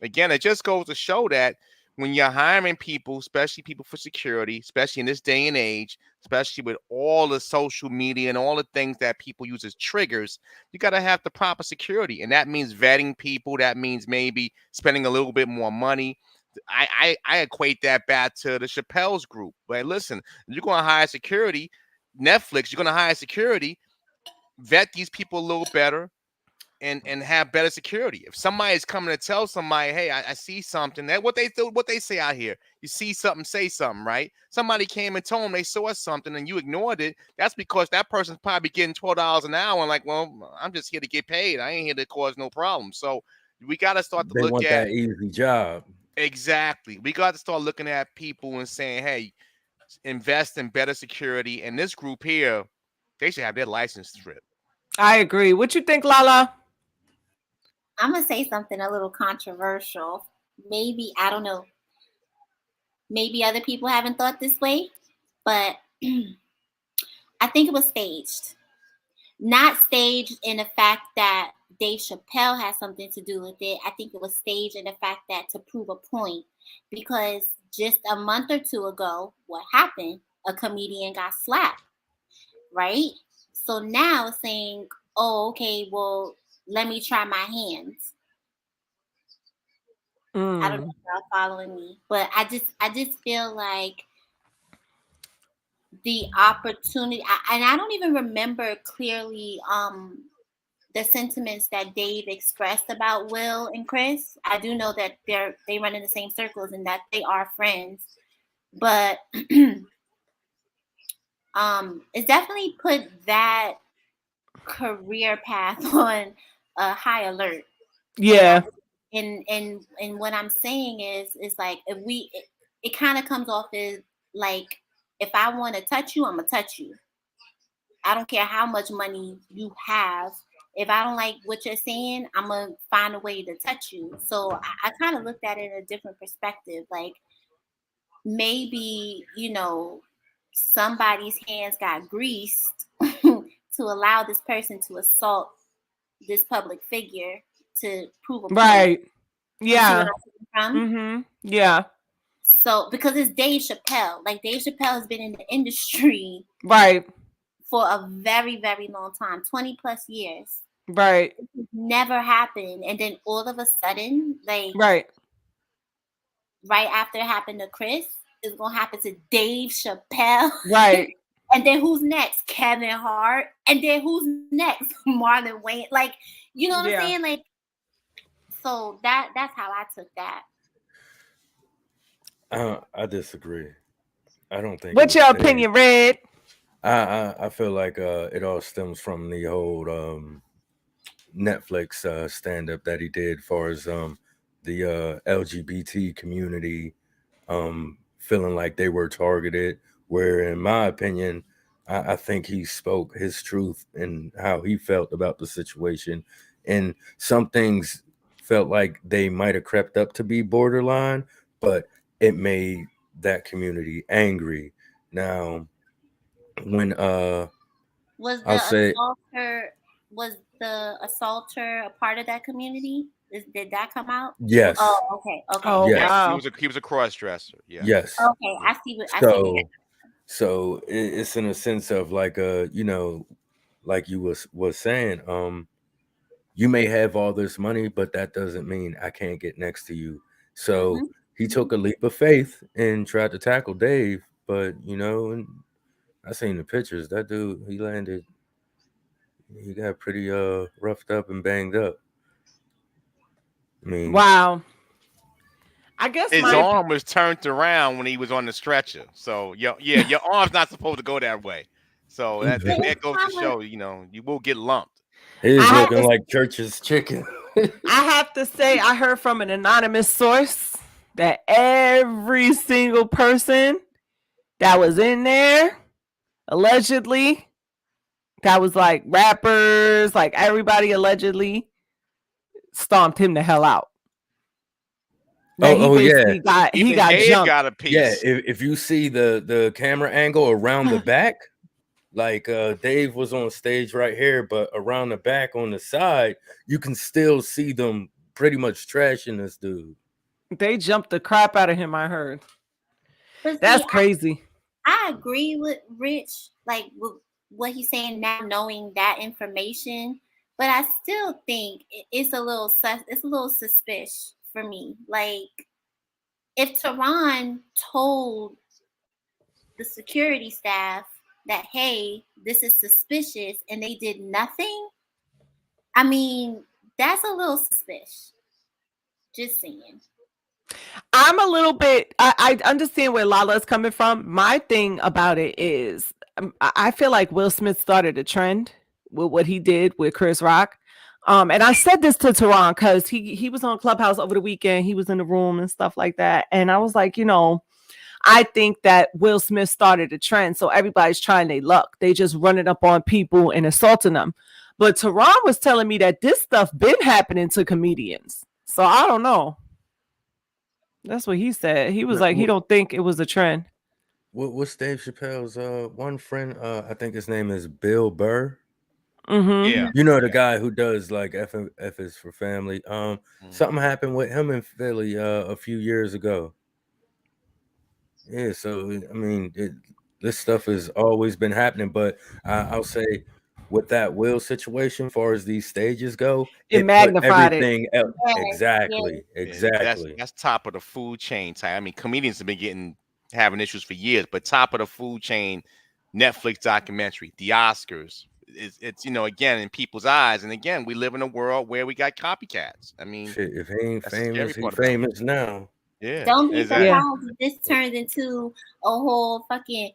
again, it just goes to show that when you're hiring people, especially people for security, especially in this day and age, especially with all the social media and all the things that people use as triggers, you got to have the proper security. And that means vetting people. That means maybe spending a little bit more money. I equate that back to the Chappelle's group. But listen, you're going to hire security, Netflix, you're going to hire security, vet these people a little better. And have better security. If somebody's coming to tell somebody, hey, I see something, that what they say out here, you see something, say something, right? Somebody came and told them they saw something and you ignored it. That's because that person's probably getting $12 an hour and like, well, I'm just here to get paid. I ain't here to cause no problem. So we got to start to They look want at that easy job. Exactly. We got to start looking at people and saying, hey, invest in better security. And this group here, they should have their license stripped. I agree. What you think, Lala? I'm going to say something a little controversial. Maybe, I don't know. Maybe other people haven't thought this way, but I think it was staged. Not staged in the fact that Dave Chappelle has something to do with it. I think it was staged in the fact that to prove a point, because just a month or two ago, what happened? A comedian got slapped, right? So now saying, oh, okay, well, let me try my hands. I don't know if y'all following me, but I just feel like the opportunity, and I don't even remember clearly the sentiments that Dave expressed about Will and Chris. I do know that they run in the same circles and that they are friends, but it's definitely put that career path on a high alert. Yeah. And what I'm saying is like, if it kind of comes off as like, if I want to touch you, I'm gonna touch you. I don't care how much money you have. If I don't like what you're saying, I'm gonna find a way to touch you. So I kind of looked at it in a different perspective. Like, maybe, somebody's hands got greased to allow this person to assault this public figure to prove a point. Right. You see Yeah. what I'm coming from? Mm-hmm. Yeah. So, because it's Dave Chappelle. Like, Dave Chappelle has been in the industry Right. for a very, very long time, 20 plus years. Right. It never happened. And then all of a sudden, like, Right. right after it happened to Chris, it's going to happen to Dave Chappelle. Right. And then who's next? Kevin Hart. And then who's next? Marlon Wayne. Like, you know what I'm saying? Like, so that's how I took that. I disagree. I don't think. What's your opinion, Red? I feel like it all stems from the whole Netflix stand-up that he did, as far as the LGBT community feeling like they were targeted. Where, in my opinion, I think he spoke his truth and how he felt about the situation, and some things felt like they might have crept up to be borderline, but it made that community angry. Now, when was the assaulter a part of that community? Did that come out? Yes. Oh, okay. Oh, yes. wow. He was a cross-dresser. Yeah. Yes. Okay, I see what. So it's in a sense of like like you was saying, you may have all this money, but that doesn't mean I can't get next to you. So he took a leap of faith and tried to tackle Dave, but and I seen the pictures. That dude, he got pretty roughed up and banged up. I mean, wow. I guess his arm was turned around when he was on the stretcher. So your arm's not supposed to go that way. So that goes to show, you will get lumped. He's looking like Church's chicken. I have to say, I heard from an anonymous source that every single person that was in there, allegedly, that was like rappers, like everybody allegedly stomped him the hell out. Yeah. He got Dave jumped. got a piece. Yeah, if you see the camera angle around the back, like Dave was on stage right here, but around the back on the side, you can still see them pretty much trashing this dude. They jumped the crap out of him, I heard. That's crazy. I agree with Rich, like with what he's saying now, knowing that information, but I still think it's a little suspicious for me. Like, if Tehran told the security staff that, hey, this is suspicious, and they did nothing, I mean, that's a little suspicious. Just saying. I'm a little bit, I understand where Lala's coming from. My thing about it is, I feel like Will Smith started a trend with what he did with Chris Rock. And I said this to Tehran because he was on Clubhouse over the weekend. He was in the room and stuff like that. And I was like, I think that Will Smith started a trend. So everybody's trying their luck. They just running up on people and assaulting them. But Tehran was telling me that this stuff been happening to comedians. So I don't know. That's what he said. He was like, he don't think it was a trend. What's Dave Chappelle's one friend? I think his name is Bill Burr. Mm-hmm. Yeah. You know, the guy who does like F is for Family. Something happened with him in Philly a few years ago. Yeah, so I mean, this stuff has always been happening, but I'll say with that Will situation, as far as these stages go, it magnified everything else. Exactly. That's top of the food chain type. I mean, comedians have been having issues for years, but top of the food chain Netflix documentary, the Oscars. It's again in people's eyes, and again we live in a world where we got copycats. I mean, Shit, if he ain't that's the scary famous, he part about it. famous now. Yeah, Don't be exactly. surprised if this turns into a whole fucking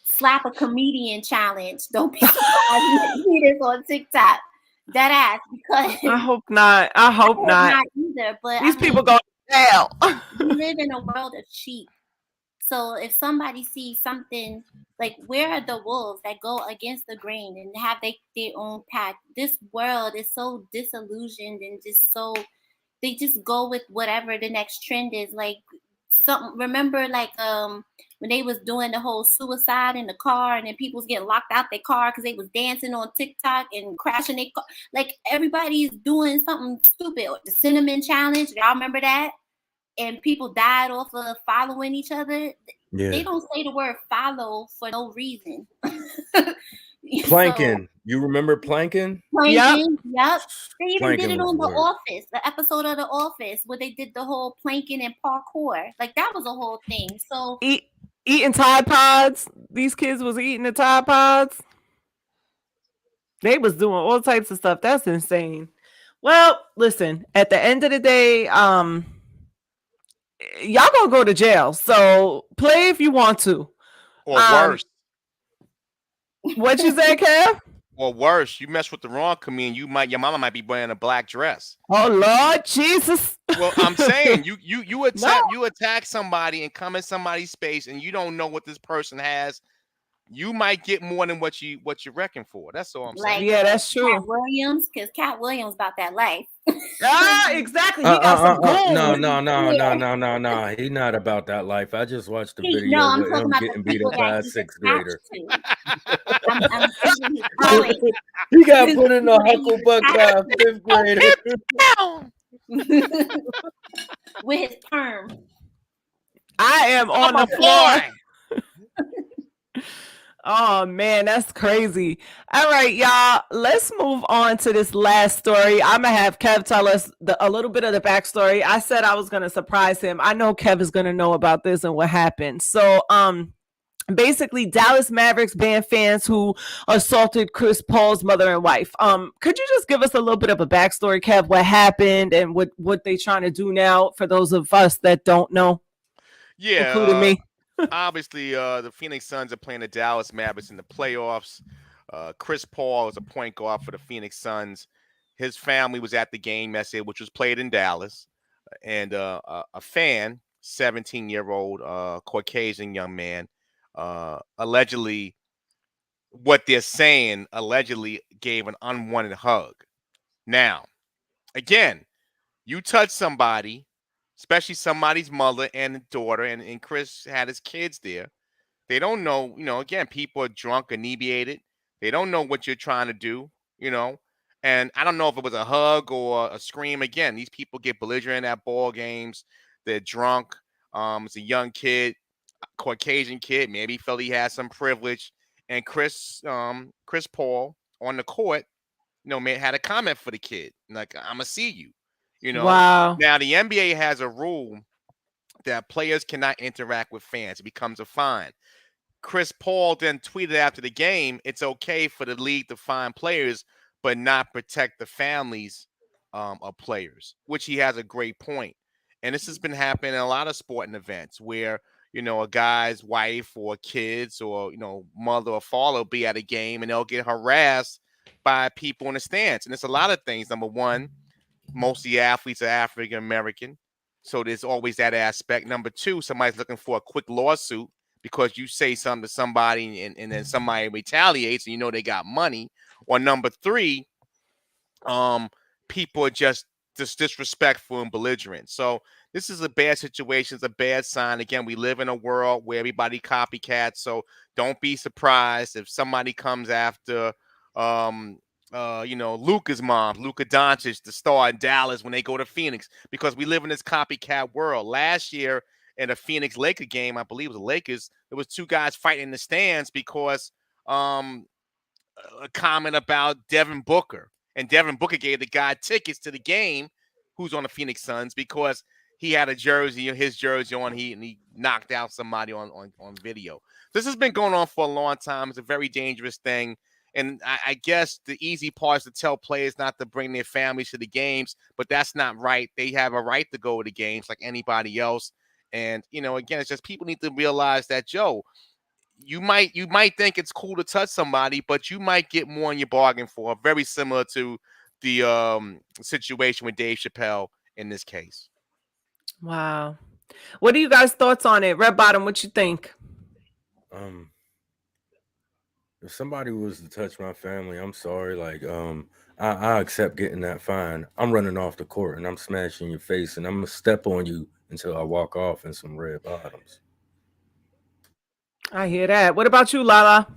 slap a comedian challenge. Don't be surprised if you see this on TikTok. That ass, because I hope not. I hope not. either. But These people go to jail. we live in a world of sheep. So if somebody sees something, like, where are the wolves that go against the grain and have their own path? This world is so disillusioned and just so, they just go with whatever the next trend is. Like, remember, like, when they was doing the whole suicide in the car, and then people was getting locked out their car because they was dancing on TikTok and crashing their car. Like, everybody's doing something stupid. The cinnamon challenge, y'all remember that? And people died off of following each other. Yeah. They don't say the word follow for no reason. Planking. You remember planking? Planking, yep. They even Planking did it was on The weird. Office, the episode of The Office, where they did the whole planking and parkour. Like, that was a whole thing. So eating Tide Pods. These kids was eating the Tide Pods. They was doing all types of stuff. That's insane. Well, listen, at the end of the day, y'all gonna go to jail. So play if you want to. Or worse. What you say, Kev? Or worse, you mess with the wrong comedian, your mama might be wearing a black dress. Oh Lord Jesus. Well, I'm saying you attack somebody and come in somebody's space and you don't know what this person has. You might get more than what you reckon for. That's all I'm saying. Yeah, that's true. Cat Williams, because Cat Williams about that life. Exactly. He got some gold. No. He not about that life. I just watched the video I'm with talking him about getting the beat people up by a that he's sixth grader. I'm thinking he's going. He got put in a hucklebuck by a fifth grader. With his perm. I am on the floor. Oh man, that's crazy. All right, y'all, let's move on to this last story. I'm gonna have Kev tell us a little bit of the backstory. I said I was gonna surprise him. I know Kev is gonna know about this and what happened. So basically Dallas Mavericks banned fans who assaulted Chris Paul's mother and wife. Could you just give us a little bit of a backstory, Kev, what happened and what they trying to do now for those of us that don't know? Yeah, including me. Obviously, the Phoenix Suns are playing the Dallas Mavericks in the playoffs. Chris Paul is a point guard for the Phoenix Suns. His family was at the game yesterday, which was played in Dallas. And a fan, 17-year-old Caucasian young man, allegedly, what they're saying, allegedly gave an unwanted hug. Now, again, you touch somebody, especially somebody's mother and daughter, and Chris had his kids there. They don't know, again, people are drunk, inebriated. They don't know what you're trying to do, And I don't know if it was a hug or a scream. Again, these people get belligerent at ball games. They're drunk. It's a young kid, Caucasian kid. Maybe he felt he had some privilege. And Chris Paul on the court, had a comment for the kid. Like, I'm going to see you. Wow. Now, the NBA has a rule that players cannot interact with fans. It becomes a fine. Chris Paul then tweeted after the game, it's okay for the league to fine players, but not protect the families of players, which he has a great point. And this has been happening in a lot of sporting events where, a guy's wife or kids or, mother or father will be at a game and they'll get harassed by people in the stands. And it's a lot of things. Number one, most of the athletes are African American, so there's always that aspect. Number two, somebody's looking for a quick lawsuit because you say something to somebody and then somebody retaliates and they got money. Or number three, people are just disrespectful and belligerent. So this is a bad situation. It's a bad sign. Again, we live in a world where everybody copycats. So don't be surprised if somebody comes after Luka's mom, Luka Doncic, the star in Dallas, when they go to Phoenix, because we live in this copycat world. Last year in a Phoenix Laker game, I believe it was the Lakers, there was two guys fighting in the stands because a comment about Devin Booker. And Devin Booker gave the guy tickets to the game, who's on the Phoenix Suns, because he had a jersey, his jersey on, and he knocked out somebody on video. This has been going on for a long time. It's a very dangerous thing. And I guess the easy part is to tell players not to bring their families to the games, but that's not right. They have a right to go to the games like anybody else. And, again, it's just people need to realize that, Joe, you might think it's cool to touch somebody, but you might get more in your bargain for. Very similar to the situation with Dave Chappelle in this case. Wow. What are you guys' thoughts on it? Red Bottom, what you think? If somebody was to touch my family, I'm sorry. Like, I accept getting that fine. I'm running off the court and I'm smashing your face and I'm gonna step on you until I walk off in some red bottoms. I hear that. What about you, Lala?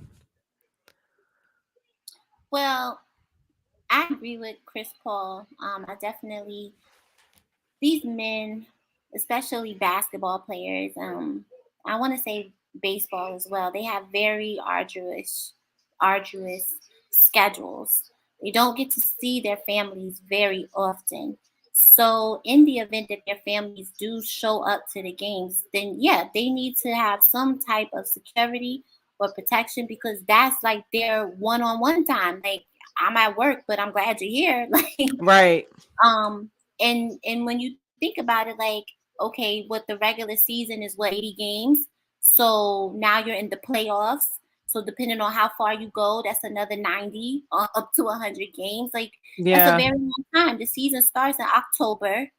Well, I agree with Chris Paul. I definitely, these men, especially basketball players, I want to say baseball as well, they have very arduous schedules. They don't get to see their families very often. So in the event that their families do show up to the games, then yeah, they need to have some type of security or protection, because that's like their one-on-one time. Like, I'm at work, but I'm glad you're here. Like, Right. and when you think about it, like, okay, what the regular season is, what, 80 games? So now you're in the playoffs. So depending on how far you go, that's another 90 up to 100 games. Like, that's a Yeah. very long time. The season starts in October.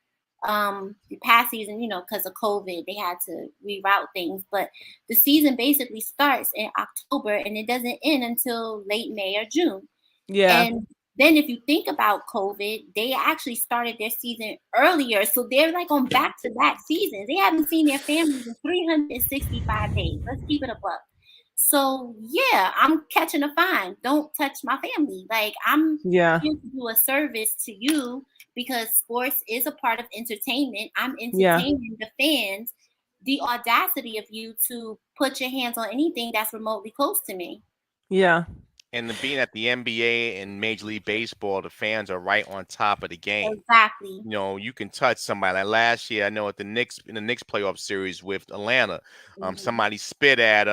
The past season, because of COVID, they had to reroute things. But the season basically starts in October and it doesn't end until late May or June. Yeah. And then if you think about COVID, they actually started their season earlier. So they're like on back-to-back seasons. They haven't seen their families in 365 days. Let's keep it a buck. So yeah, I'm catching a fine. Don't touch my family. Like, I'm Yeah. here to do a service to you, because sports is a part of entertainment. I'm Yeah. entertaining the fans. The audacity of you to put your hands on anything that's remotely close to me. Yeah. And being at the NBA and Major League Baseball, the fans are right on top of the game. Exactly. You can touch somebody. Like last year, I know in the Knicks playoff series with Atlanta, somebody spit at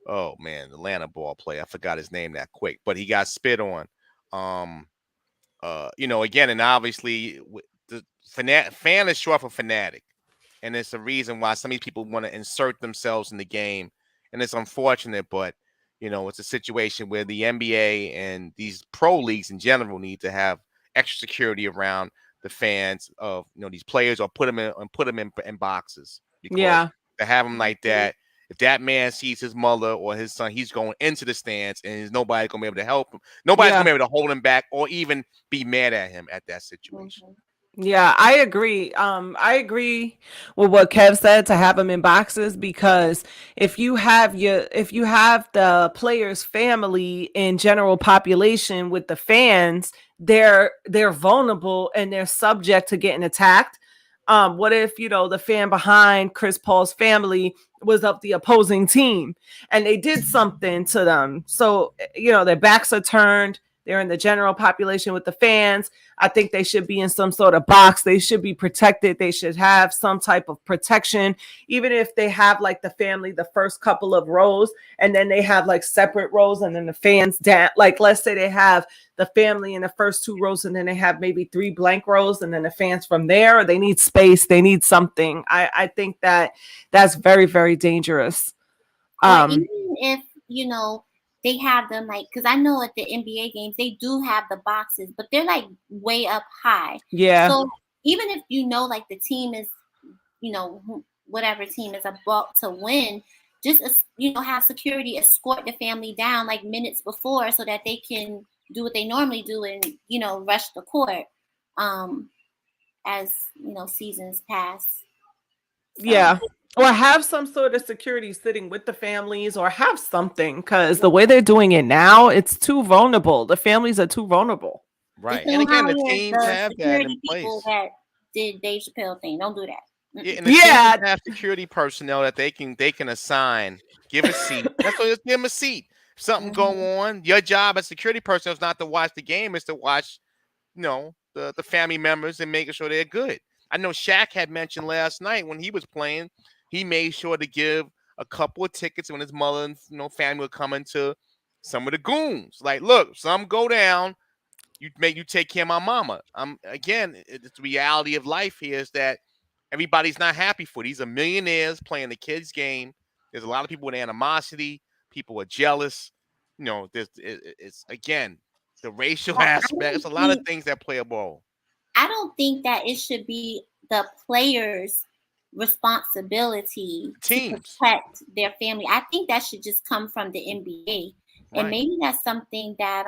oh man, Atlanta ball player. I forgot his name that quick, but he got spit on. Again, and obviously the fan is short for fanatic, and it's the reason why some of these people want to insert themselves in the game, and it's unfortunate, but it's a situation where the NBA and these pro leagues in general need to have extra security around the fans of these players, or put them in boxes, because Yeah. to have them like that, if that man sees his mother or his son, he's going into the stands, and there's nobody gonna be able to help him. Nobody's Yeah. gonna be able to hold him back or even be mad at him at that situation. Yeah, I agree. I agree with what Kev said, to have them in boxes, because if you have the player's family in general population with the fans, they're vulnerable and they're subject to getting attacked. What if, the fan behind Chris Paul's family was of the opposing team and they did something to them? So, their backs are turned. They're in the general population with the fans. I think they should be in some sort of box. They should be protected. They should have some type of protection, even if they have like the family, the first couple of rows, and then they have like separate rows, and then the fans down. Like, let's say they have the family in the first 2 rows, and then they have maybe 3 blank rows, and then the fans from there. Or they need space. They need something. I think that's very, very dangerous. Or even if they have them, like, because I know at the NBA games they do have the boxes, but they're like way up high. Yeah. So even if like the team is, whatever team is about to win, just have security escort the family down like minutes before, so that they can do what they normally do and rush the court. As seasons pass. So. Yeah. Or have some sort of security sitting with the families, or have something, because the way they're doing it now, it's too vulnerable. The families are too vulnerable. Right. And again, the teams have that in place. That did Dave Chappelle thing. Don't do that. Yeah, and the teams have security personnel that they can assign. Give a seat. That's what. Just give them a seat. If something go on, your job as security personnel is not to watch the game; it's to watch, the family members and making sure they're good. I know Shaq had mentioned last night when he was playing, he made sure to give a couple of tickets when his mother and family were coming to some of the goons. Like, look, some go down. You take care of my mama. Again, it's the reality of life here is that everybody's not happy for it. These are millionaires playing the kids' game. There's a lot of people with animosity. People are jealous. It's again the racial aspect. There's a lot of things that play a role. I don't think that it should be the players' responsibility to protect their family. I think that should just come from the NBA, and maybe that's something that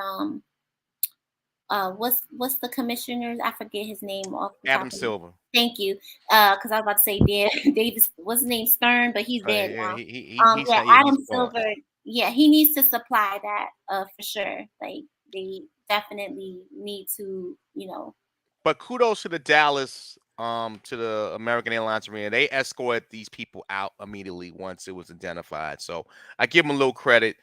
what's the commissioner's? I forget his name off the Adam top Silver. Thank you. Because I was about to say Davis. What's his name? Stern, but he's dead now. Adam Silver. Yeah, he needs to supply that for sure. Like they definitely need to, But kudos to the Dallas, to the American Airlines Arena. They escorted these people out immediately once it was identified. So I give them a little credit.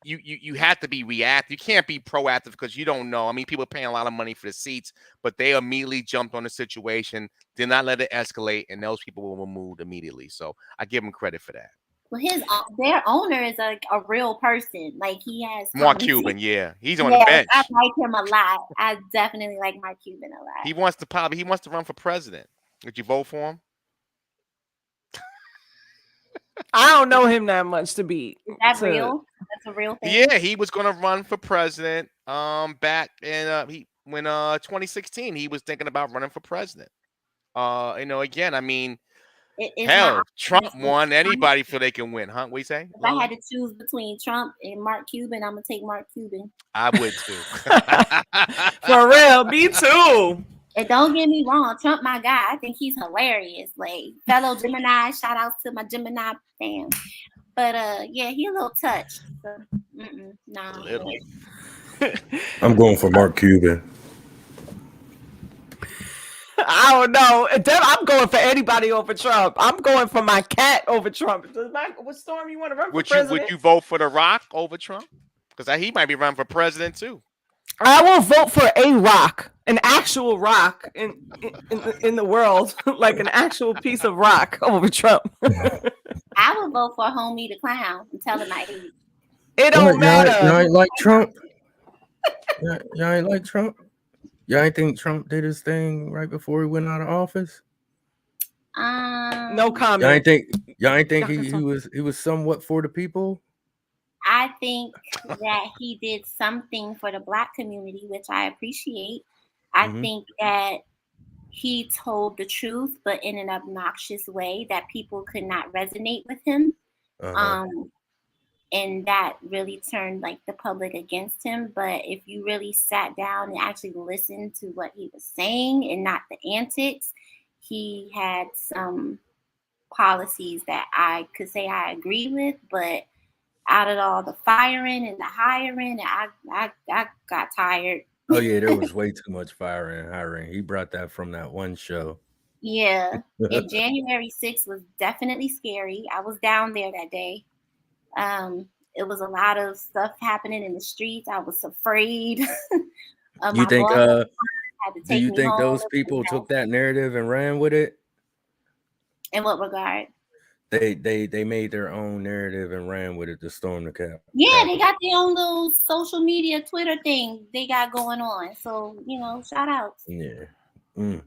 You have to be reactive. You can't be proactive because you don't know. I mean, people are paying a lot of money for the seats, but they immediately jumped on the situation, did not let it escalate, and those people were removed immediately. So I give them credit for that. Well, their owner is a real person. Like he has Mark Cuban, he's on the bench. I like him a lot. I definitely like Mark Cuban a lot. He wants to run for president. Did you vote for him? I don't know him that much to be. Is that real? That's a real thing. Yeah, he was going to run for president. Back in 2016, he was thinking about running for president. Again, I mean, hell, Trump won. Anybody feel they can win, huh? What you say? If I had to choose between Trump and Mark Cuban, I'm gonna take Mark Cuban. I would too. For real, me too. And don't get me wrong, Trump, my guy. I think he's hilarious. Like fellow Gemini, shout outs to my Gemini fam. But he a little touched. So, nah. I'm going for Mark Cuban. I don't know. I'm going for anybody over Trump. I'm going for my cat over Trump. What Storm you want to run for president? Would you vote for The Rock over Trump? Because he might be running for president too. I will vote for a rock, an actual rock in the world, like an actual piece of rock over Trump. I would vote for Homie the Clown and tell him I hate it. It don't matter. Y'all ain't like Trump? Y'all ain't like Trump? Y'all ain't think Trump did his thing right before he went out of office? No comment. Y'all ain't think he was somewhat for the people? I think that he did something for the Black community, which I appreciate. I think that he told the truth, but in an obnoxious way that people could not resonate with him. And that really turned like the public against him. But if you really sat down and actually listened to what he was saying and not the antics, he had some policies that I could say I agree with, but out of all the firing and the hiring, I got tired. Oh yeah, there was way too much firing and hiring. He brought that from that one show. Yeah, and January 6th was definitely scary. I was down there that day. It was a lot of stuff happening in the streets. I was afraid. You think? Do you think those people took that narrative and ran with it? In what regard? They made their own narrative and ran with it to storm the cap. Yeah, they got their own little social media Twitter thing they got going on. So, shout outs. Yeah. But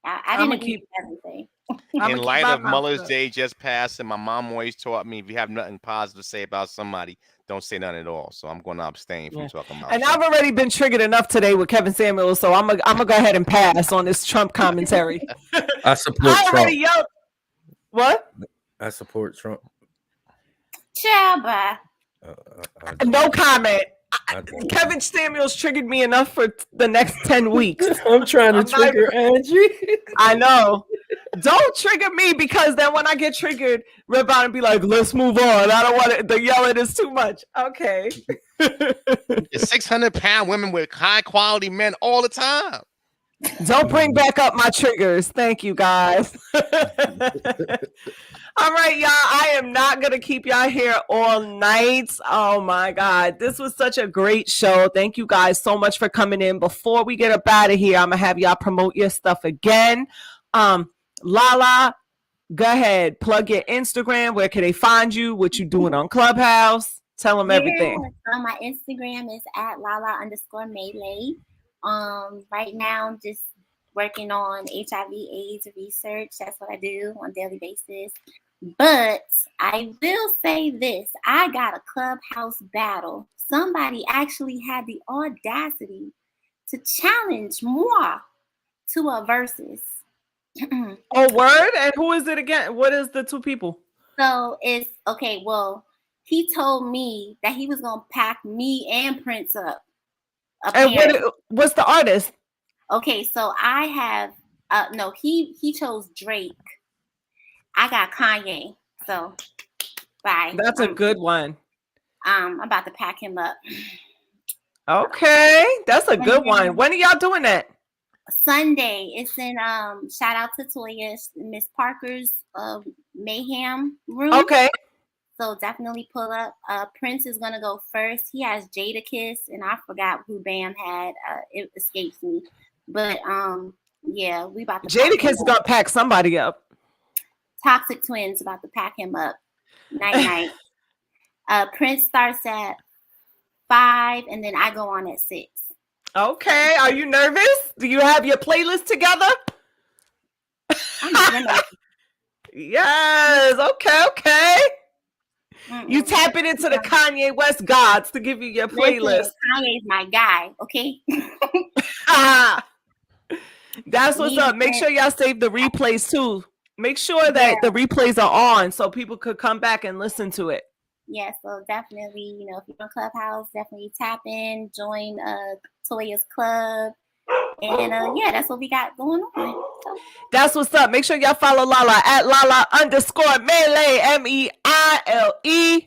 I didn't agree with everything. In light of Mother's Day just passed, and my mom always taught me, if you have nothing positive to say about somebody, don't say nothing at all. So I'm going to abstain from talking about. And I've already been triggered enough today with Kevin Samuels, so I'm gonna go ahead and pass on this Trump commentary. I support Trump. What? I support Trump. Ciao, bye. No comment. Kevin Samuels triggered me enough for the next 10 weeks. I'm trying to trigger Angie. I know. Don't trigger me, because then when I get triggered, rip out and be like, let's move on. I don't want it. The yelling is too much. Okay. 600-pound women with high quality men all the time. Don't bring back up my triggers. Thank you, guys. All right, y'all. I am not going to keep y'all here all night. Oh, my God. This was such a great show. Thank you guys so much for coming in. Before we get up out of here, I'm going to have y'all promote your stuff again. Lala, go ahead, plug your Instagram. Where can they find you? What you doing on Clubhouse? Tell them everything. So my Instagram is at Lala_Melee. Right now I'm just working on HIV/AIDS research. That's what I do on a daily basis. But I will say this: I got a Clubhouse battle. Somebody actually had the audacity to challenge moi to a versus. Oh, word? And who is it again? What is the two people? So it's okay. Well, he told me that he was gonna pack me and Prince up. And what's the artist? Okay, so I have no. He chose Drake. I got Kanye. So bye. That's a good one. I'm about to pack him up. Okay, that's a good one. When are y'all doing that? Sunday. It's in shout out to Toya, Miss Parker's Mayhem room. Okay. So definitely pull up. Prince is gonna go first. He has Jadakiss, and I forgot who Bam had. It escapes me. But yeah, we about to Jadakiss is gonna pack somebody up. Toxic Twins about to pack him up. Night. Prince starts at 5, and then I go on at 6. Okay. Are you nervous? Do you have your playlist together? Yes. Okay. You tapping into the Kanye West gods to give you your playlist. Kanye's my guy, okay? That's what's up. Make sure y'all save the replays too. Make sure that the replays are on so people could come back and listen to it. Yeah, so definitely, if you're on Clubhouse, definitely tap in, join Toya's club. And that's what we got going on. So. That's what's up. Make sure y'all follow Lala at Lala_Melee, MEILE.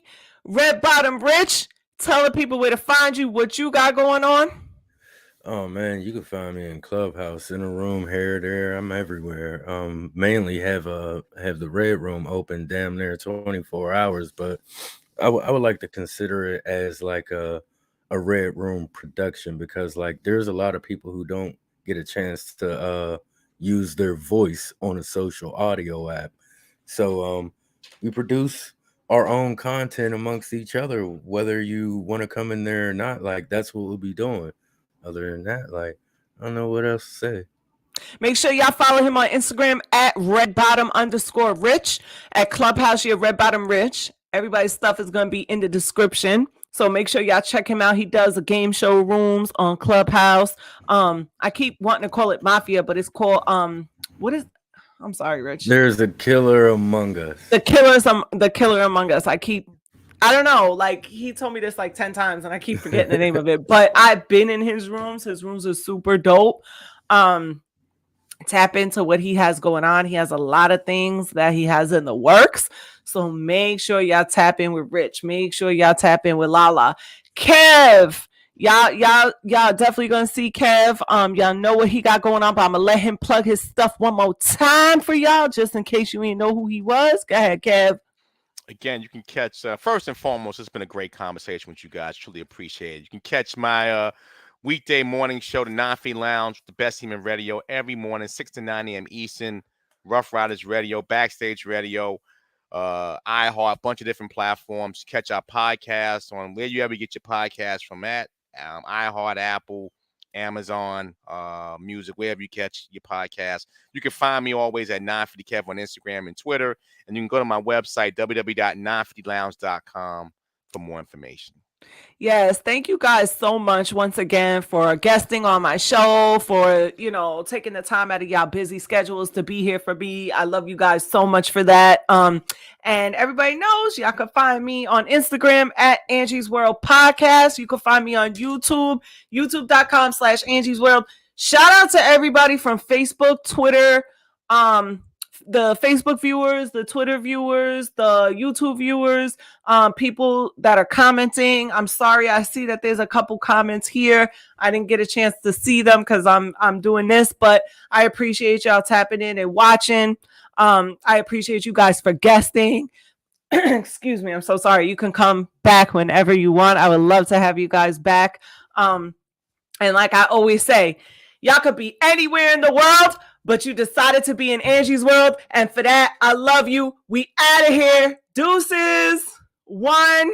Red Bottom Rich. Tell the people where to find you, what you got going on. Oh man, you can find me in Clubhouse, in a room here, there. I'm everywhere. Mainly have the Red Room open damn near 24 hours, but I would like to consider it as like a Red Room production, because like there's a lot of people who don't get a chance to use their voice on a social audio app. So we produce our own content amongst each other, whether you want to come in there or not. Like that's what we'll be doing. Other than that, like, I don't know what else to say. Make sure y'all follow him on Instagram at redbottom_rich. At Clubhouse, you're Red Bottom Rich. Everybody's stuff is going to be in the description. So make sure y'all check him out. He does a game show rooms on Clubhouse. I keep wanting to call it Mafia, but it's called, what is, I'm sorry, Rich. There's a killer among us. The killer among us. I don't know, like he told me this like 10 times and I keep forgetting the name of it, but I've been in his rooms. His rooms are super dope. Tap into what he has going on. He has a lot of things that he has in the works. So make sure y'all tap in with Rich. Make sure y'all tap in with Lala. Kev, y'all definitely gonna see Kev. Y'all know what he got going on, but I'm gonna let him plug his stuff one more time for y'all, just in case you ain't know who he was. Go ahead, Kev. Again, you can catch, first and foremost, it's been a great conversation with you guys. Truly appreciate it. You can catch my weekday morning show, the Non-Free Lounge, the best team in radio, every morning, 6 to 9 a.m. Eastern, Rough Riders Radio, Backstage Radio, iHeart, a bunch of different platforms. Catch our podcast on where you ever get your podcast from at, iHeart, Apple, Amazon, Music, wherever you catch your podcast. You can find me always at 950kev on Instagram and Twitter, and you can go to my website, www.950lounge.com, for more information. Yes, thank you guys so much once again for guesting on my show, for taking the time out of y'all busy schedules to be here for me. I love you guys so much for that. And everybody knows y'all can find me on Instagram at Angie's World Podcast. You can find me on YouTube, youtube.com/Angie's World. Shout out to everybody from Facebook, Twitter, the Facebook viewers, the Twitter viewers, the YouTube viewers, people that are commenting. I'm sorry, I see that there's a couple comments here. I didn't get a chance to see them because I'm doing this, but I appreciate y'all tapping in and watching. I appreciate you guys for guesting. Excuse me, I'm so sorry. You can come back whenever you want. I would love to have you guys back. And like I always say, y'all could be anywhere in the world, but you decided to be in Angie's world. And for that, I love you. We out of here. Deuces. 1.